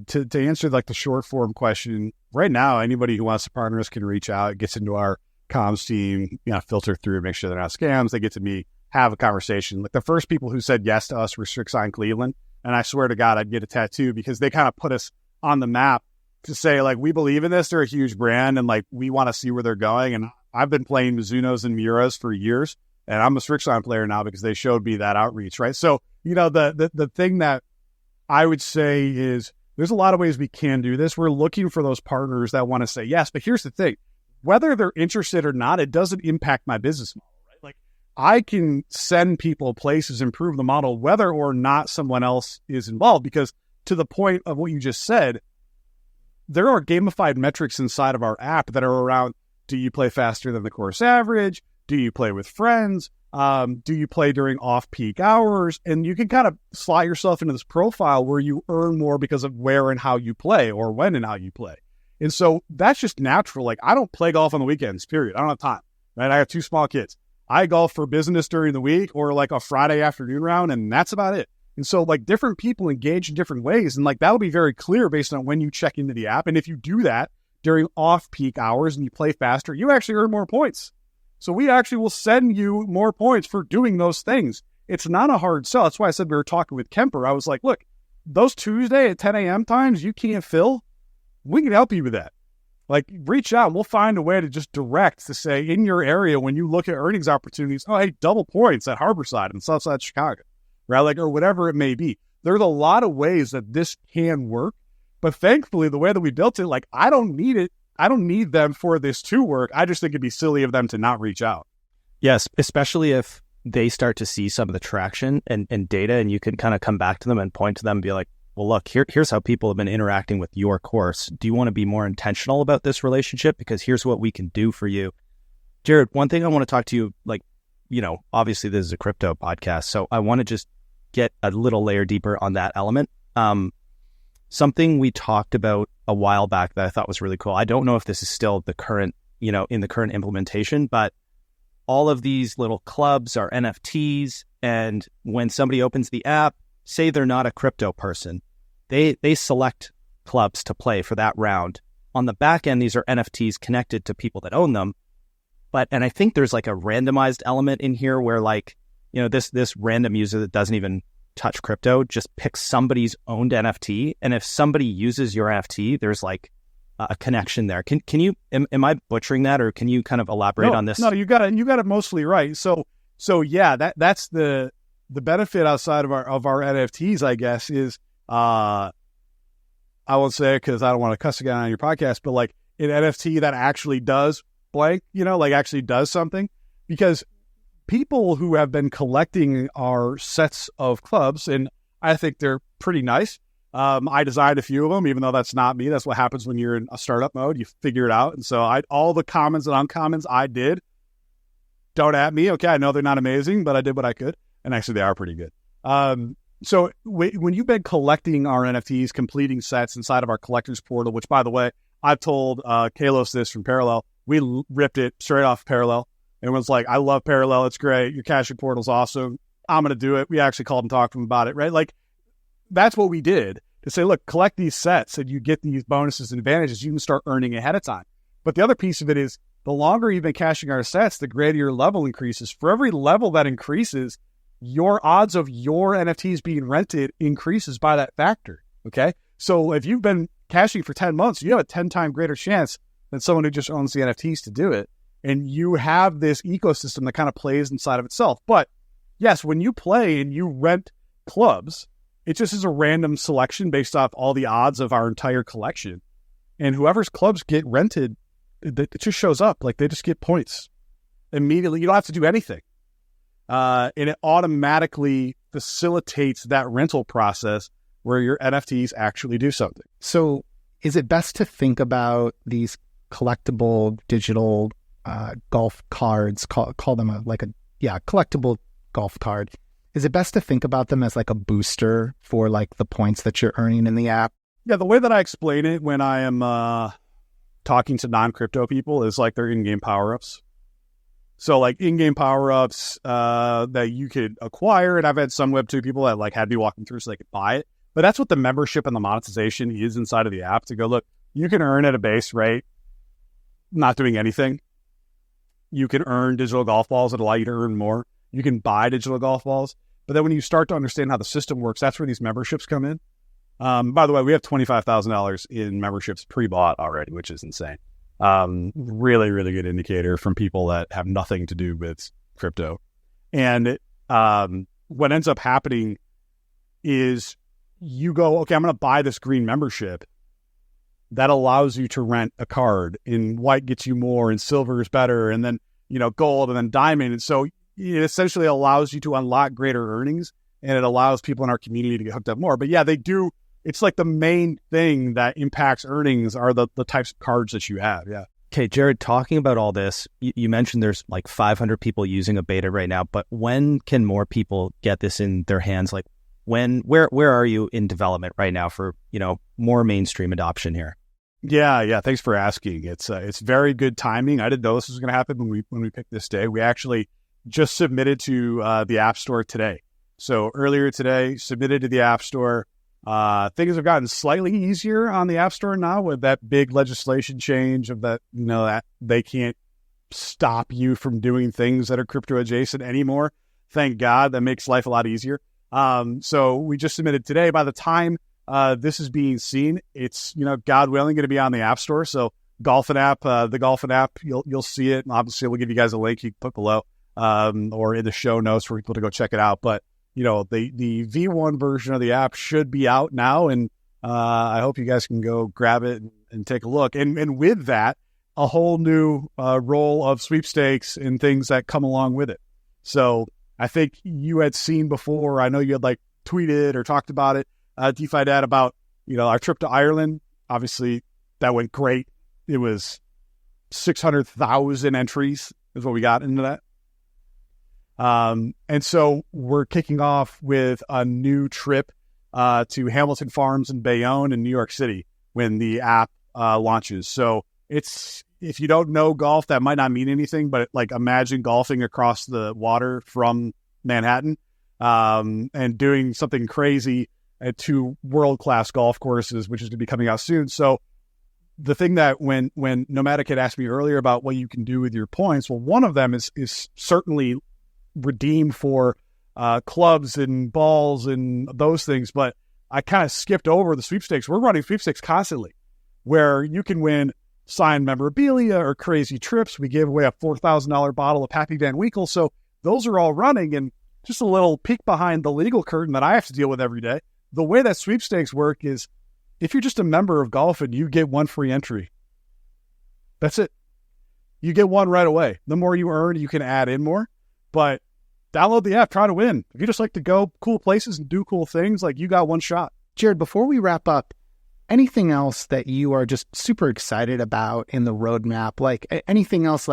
to answer like the short form question, right now, anybody who wants to partner us can reach out, gets into our comms team, filter through, make sure they're not scams. They get to me, have a conversation. Like the first people who said yes to us were Strict Sign Cleveland. And I swear to God, I'd get a tattoo because they kind of put us on the map to say, like, we believe in this. They're a huge brand and like we want to see where they're going. And I've been playing Mizunos and Miuras for years. And I'm a Strict Sign player now because they showed me that outreach, right? So, the thing that I would say is there's a lot of ways we can do this. We're looking for those partners that want to say yes. But here's the thing. Whether they're interested or not, it doesn't impact my business model, right? Like I can send people places, improve the model, whether or not someone else is involved. Because to the point of what you just said, there are gamified metrics inside of our app that are around, do you play faster than the course average? Do you play with friends? Do you play during off-peak hours? And you can kind of slot yourself into this profile where you earn more because of where and how you play or when and how you play. And so that's just natural. Like I don't play golf on the weekends, period. I don't have time, right? I have 2 small kids. I golf for business during the week or like a Friday afternoon round, and that's about it. And so like different people engage in different ways. And like that'll be very clear based on when you check into the app. And if you do that during off-peak hours and you play faster, you actually earn more points. So we actually will send you more points for doing those things. It's not a hard sell. That's why I said we were talking with Kemper. I was like, look, those Tuesday at 10 a.m. times you can't fill. We can help you with that. Like reach out and we'll find a way to just direct to say in your area when you look at earnings opportunities, oh, hey, double points at Harborside and Southside Chicago, right? Like, or whatever it may be. There's a lot of ways that this can work. But thankfully, the way that we built it, like I don't need it. I don't need them for this to work. I just think it'd be silly of them to not reach out. Yes, especially if they start to see some of the traction and data, and you can kind of come back to them and point to them and be like, well, look, here's how people have been interacting with your course. Do you want to be more intentional about this relationship? Because here's what we can do for you. Jared, one thing I want to talk to you, like, obviously this is a crypto podcast, so I want to just get a little layer deeper on that element. Something we talked about a while back that I thought was really cool. I don't know if this is still the current, in the current implementation, but all of these little clubs are NFTs. And when somebody opens the app, say they're not a crypto person, they select clubs to play for that round. On the back end, these are NFTs connected to people that own them. And I think there's like a randomized element in here where like, this random user that doesn't even touch crypto just picks somebody's owned NFT, and if somebody uses your NFT, there's like a connection there. Can you am I butchering that, or can you kind of elaborate on this? No, you got it mostly right. So yeah, that's the benefit outside of our NFTs, I guess, is I won't say it because I don't want to cuss again on your podcast, but like an NFT that actually does blank, like actually does something, because people who have been collecting our sets of clubs, and I think they're pretty nice. I designed a few of them, even though that's not me. That's what happens when you're in a startup mode. You figure it out. And so all the commons and uncommons I did. Don't at me. Okay, I know they're not amazing, but I did what I could. And actually, they are pretty good. So when you've been collecting our NFTs, completing sets inside of our collectors portal, which, by the way, I've told Kalos this from Parallel. We ripped it straight off Parallel. Everyone's like, I love Parallel. It's great. Your caching portal's awesome. I'm going to do it. We actually called and talked to them about it, right? Like, that's what we did to say, look, collect these sets and you get these bonuses and advantages. You can start earning ahead of time. But the other piece of it is the longer you've been caching our sets, the greater your level increases. For every level that increases, your odds of your NFTs being rented increases by that factor, okay? So if you've been caching for 10 months, you have a 10-time greater chance than someone who just owns the NFTs to do it. And you have this ecosystem that kind of plays inside of itself. But yes, when you play and you rent clubs, it just is a random selection based off all the odds of our entire collection. And whoever's clubs get rented, it just shows up. Like they just get points immediately. You don't have to do anything. And it automatically facilitates that rental process where your NFTs actually do something. So is it best to think about these collectible digital golf cards, call them a collectible golf card? Is it best to think about them as like a booster for like the points that you're earning in the app? Yeah, the way that I explain it when I am talking to non-crypto people is like they're in-game power-ups. So like in-game power-ups that you could acquire, and I've had some Web2 people that like had me walking through so they could buy it. But that's what the membership and the monetization is inside of the app, to go, look, you can earn at a base rate, not doing anything. You can earn digital golf balls that allow you to earn more. You can buy digital golf balls. But then when you start to understand how the system works, that's where these memberships come in. By the way, we have $25,000 in memberships pre-bought already, which is insane. Really, really good indicator from people that have nothing to do with crypto. And what ends up happening is you go, okay, I'm going to buy this green membership. That allows you to rent a card, and white gets you more, and silver is better, and then, gold, and then diamond. And so it essentially allows you to unlock greater earnings, and it allows people in our community to get hooked up more. But yeah, they do. It's like the main thing that impacts earnings are the types of cards that you have. Yeah. Okay, Jared, talking about all this, you mentioned there's like 500 people using a beta right now, but when can more people get this in their hands? Like where are you in development right now for, more mainstream adoption here? Yeah. Thanks for asking. It's very good timing. I didn't know this was going to happen when we picked this day. We actually just submitted to the App Store today. So earlier today, submitted to the App Store. Things have gotten slightly easier on the App Store now with that big legislation change of that, that they can't stop you from doing things that are crypto adjacent anymore. Thank God. That makes life a lot easier. So we just submitted today. By the time this is being seen, it's, God willing, going to be on the App Store. So GolfN app, the GolfN app, you'll see it. And obviously, we'll give you guys a link you can put below or in the show notes for people to go check it out. But the V1 version of the app should be out now, and I hope you guys can go grab it and take a look. And with that, a whole new role of sweepstakes and things that come along with it. So I think you had seen before, I know you had tweeted or talked about it, DeFi Dad, about, our trip to Ireland. Obviously, that went great. It was 600,000 entries is what we got into that. And so we're kicking off with a new trip to Hamilton Farms in Bayonne in New York City when the app launches. So if you don't know golf, that might not mean anything, but imagine golfing across the water from Manhattan and doing something crazy at 2 world-class golf courses, which is going to be coming out soon. So the thing that when Nomadic had asked me earlier about what you can do with your points, well, one of them is certainly redeem for clubs and balls and those things, but I kind of skipped over the sweepstakes. We're running sweepstakes constantly where you can win signed memorabilia or crazy trips. We gave away a $4,000 bottle of Pappy Van Winkle. So those are all running. And just a little peek behind the legal curtain that I have to deal with every day. The way that sweepstakes work is if you're just a member of GolfN, you get 1 free entry. That's it. You get 1 right away. The more you earn, you can add in more. But download the app, try to win. If you just like to go cool places and do cool things, you got 1 shot. Jared, before we wrap up, anything else that you are just super excited about in the roadmap? Anything else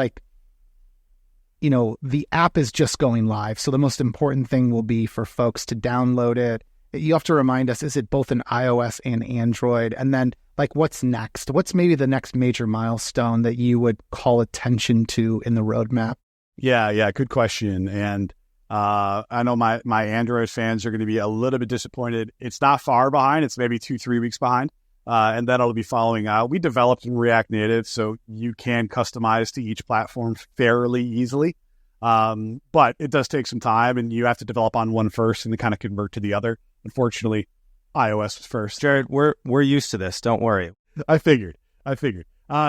the app is just going live. So the most important thing will be for folks to download it. You have to remind us, is it both an iOS and Android? And then what's next? What's maybe the next major milestone that you would call attention to in the roadmap? Yeah. Good question. And I know my Android fans are going to be a little bit disappointed. It's not far behind. It's maybe 2-3 weeks behind. And then it'll be following out. We developed in React Native, so you can customize to each platform fairly easily. But it does take some time, and you have to develop on one first and then kind of convert to the other. Unfortunately, iOS was first. Jared, we're used to this. Don't worry. I figured.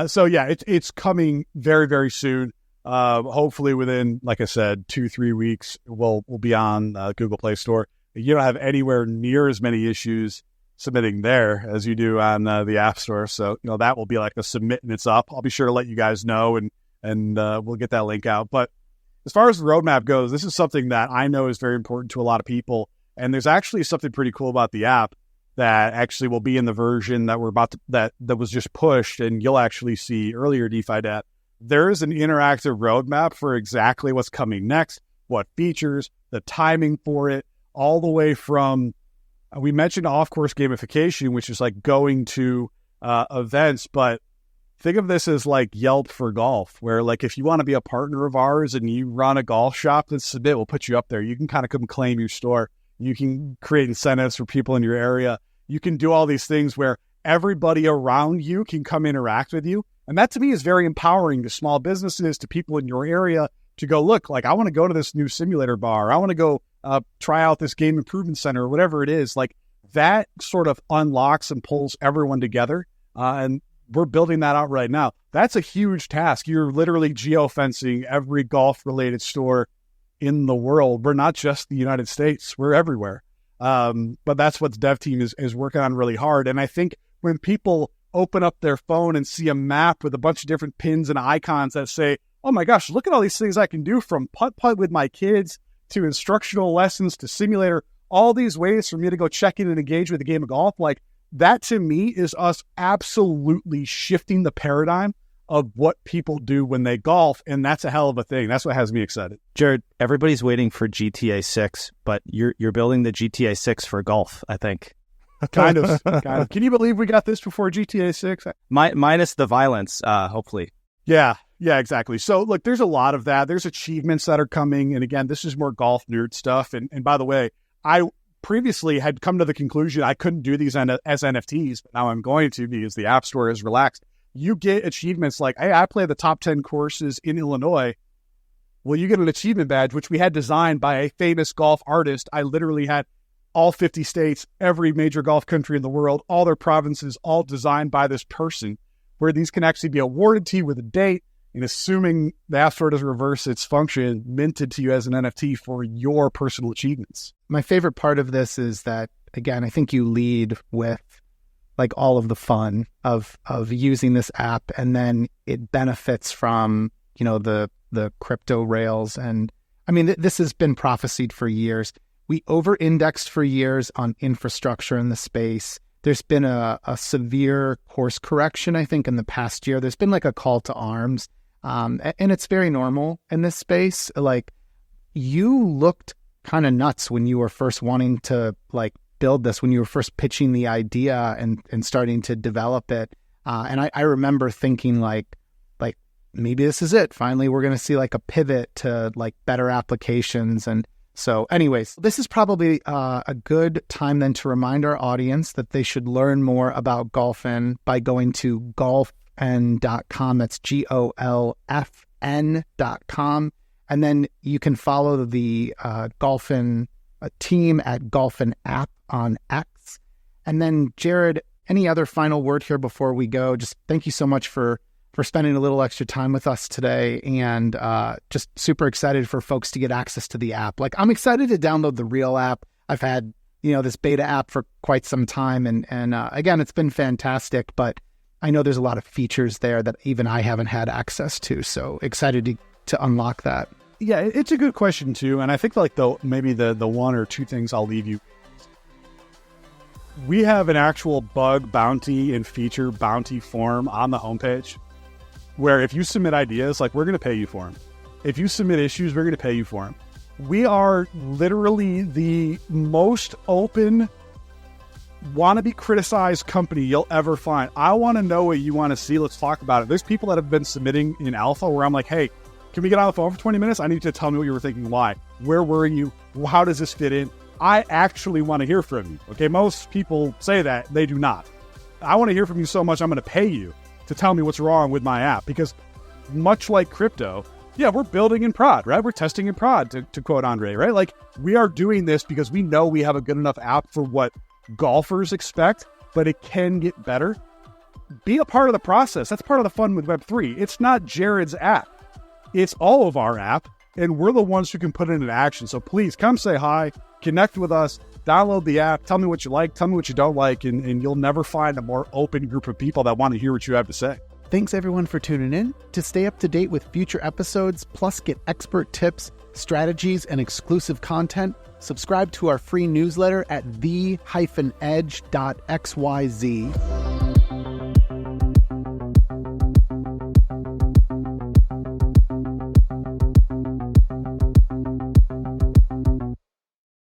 So yeah, it's coming very, very soon. Hopefully within, like I said, 2-3 weeks, we'll be on Google Play Store. You don't have anywhere near as many issues submitting there as you do on the App Store. So, that will be a submit and it's up. I'll be sure to let you guys know and we'll get that link out. But as far as the roadmap goes, this is something that I know is very important to a lot of people. And there's actually something pretty cool about the app that actually will be in the version that that was just pushed, and you'll actually see earlier DeFi that there is an interactive roadmap for exactly what's coming next, what features, the timing for it, all the way from, we mentioned off-course gamification, which is going to events, but think of this as like Yelp for golf, where like if you want to be a partner of ours and you run a golf shop, then submit, we'll put you up there. You can kind of come claim your store. You can create incentives for people in your area. You can do all these things where everybody around you can come interact with you. And that to me is very empowering to small businesses, to people in your area to go, look, like I want to go to this new simulator bar. I want to go try out this game improvement center or whatever it is. Like that sort of unlocks and pulls everyone together. And we're building that out right now. That's a huge task. You're literally geofencing every golf related store in the world. We're not just the United States. We're everywhere. But that's what the dev team is working on really hard. And I think when people open up their phone and see a map with a bunch of different pins and icons that say, oh my gosh, look at all these things I can do, from putt-putt with my kids to instructional lessons to simulator, all these ways for me to go check in and engage with the game of golf. Like that to me is us absolutely shifting the paradigm of what people do when they golf. And that's a hell of a thing. That's what has me excited. Jared, everybody's waiting for GTA 6, but you're building the GTA 6 for golf, I think. Kind of. Can you believe we got this before GTA 6? Minus the violence, hopefully. Yeah, exactly. So look, there's a lot of that. There's achievements that are coming. And again, this is more golf nerd stuff. And by the way, I previously had come to the conclusion I couldn't do these as NFTs, but now I'm going to because the App Store is relaxed. You get achievements like, hey, I play the top 10 courses in Illinois. Well, you get an achievement badge, which we had designed by a famous golf artist. I literally had all 50 states, every major golf country in the world, all their provinces, all designed by this person, where these can actually be awarded to you with a date, and assuming the App Store doesn't reverse its function, minted to you as an NFT for your personal achievements. My favorite part of this is that, again, I think you lead with like all of the fun of using this app, and then it benefits from, you know, the crypto rails. And I mean, this has been prophesied for years. We over-indexed for years on infrastructure in the space. There's been a severe course correction, I think, in the past year. There's been like a call to arms, and it's very normal in this space. Like, you looked kind of nuts when you were first wanting to like build this, when you were first pitching the idea and starting to develop it. And I remember thinking like maybe this is it. Finally, we're going to see like a pivot to like better applications. And so anyways, this is probably a good time then to remind our audience that they should learn more about GolfN by going to golfn.com. That's GOLFN.com. And then you can follow the GolfN team at GolfN app on X. And then Jared, any other final word here before we go? Just thank you so much for spending a little extra time with us today, and just super excited for folks to get access to the app. Like, I'm excited to download the real app. I've had, you know, this beta app for quite some time, and again, it's been fantastic, but I know there's a lot of features there that even I haven't had access to, so excited to unlock that. Yeah, it's a good question too, and I think like maybe the one or two things I'll leave you. We have an actual bug bounty and feature bounty form on the homepage, where if you submit ideas, like, we're going to pay you for them. If you submit issues, we're going to pay you for them. We are literally the most open, want to be criticized company you'll ever find. I want to know what you want to see. Let's talk about it. There's people that have been submitting in alpha where I'm like, hey, can we get on the phone for 20 minutes? I need you to tell me what you were thinking. Why? Where were you? How does this fit in? I actually want to hear from you. Okay, most people say that. They do not. I want to hear from you so much, I'm going to pay you to tell me what's wrong with my app, because much like crypto, yeah, we're building in prod, right? We're testing in prod, to quote Andre, right? Like, we are doing this because we know we have a good enough app for what golfers expect, but it can get better. Be a part of the process. That's part of the fun with Web3. It's not Jared's app. It's all of our app, and we're the ones who can put it into action. So please come say hi, connect with us, download the app, tell me what you like, tell me what you don't like, and you'll never find a more open group of people that want to hear what you have to say. Thanks everyone for tuning in. To stay up to date with future episodes, plus get expert tips, strategies, and exclusive content, subscribe to our free newsletter at the-edge.xyz.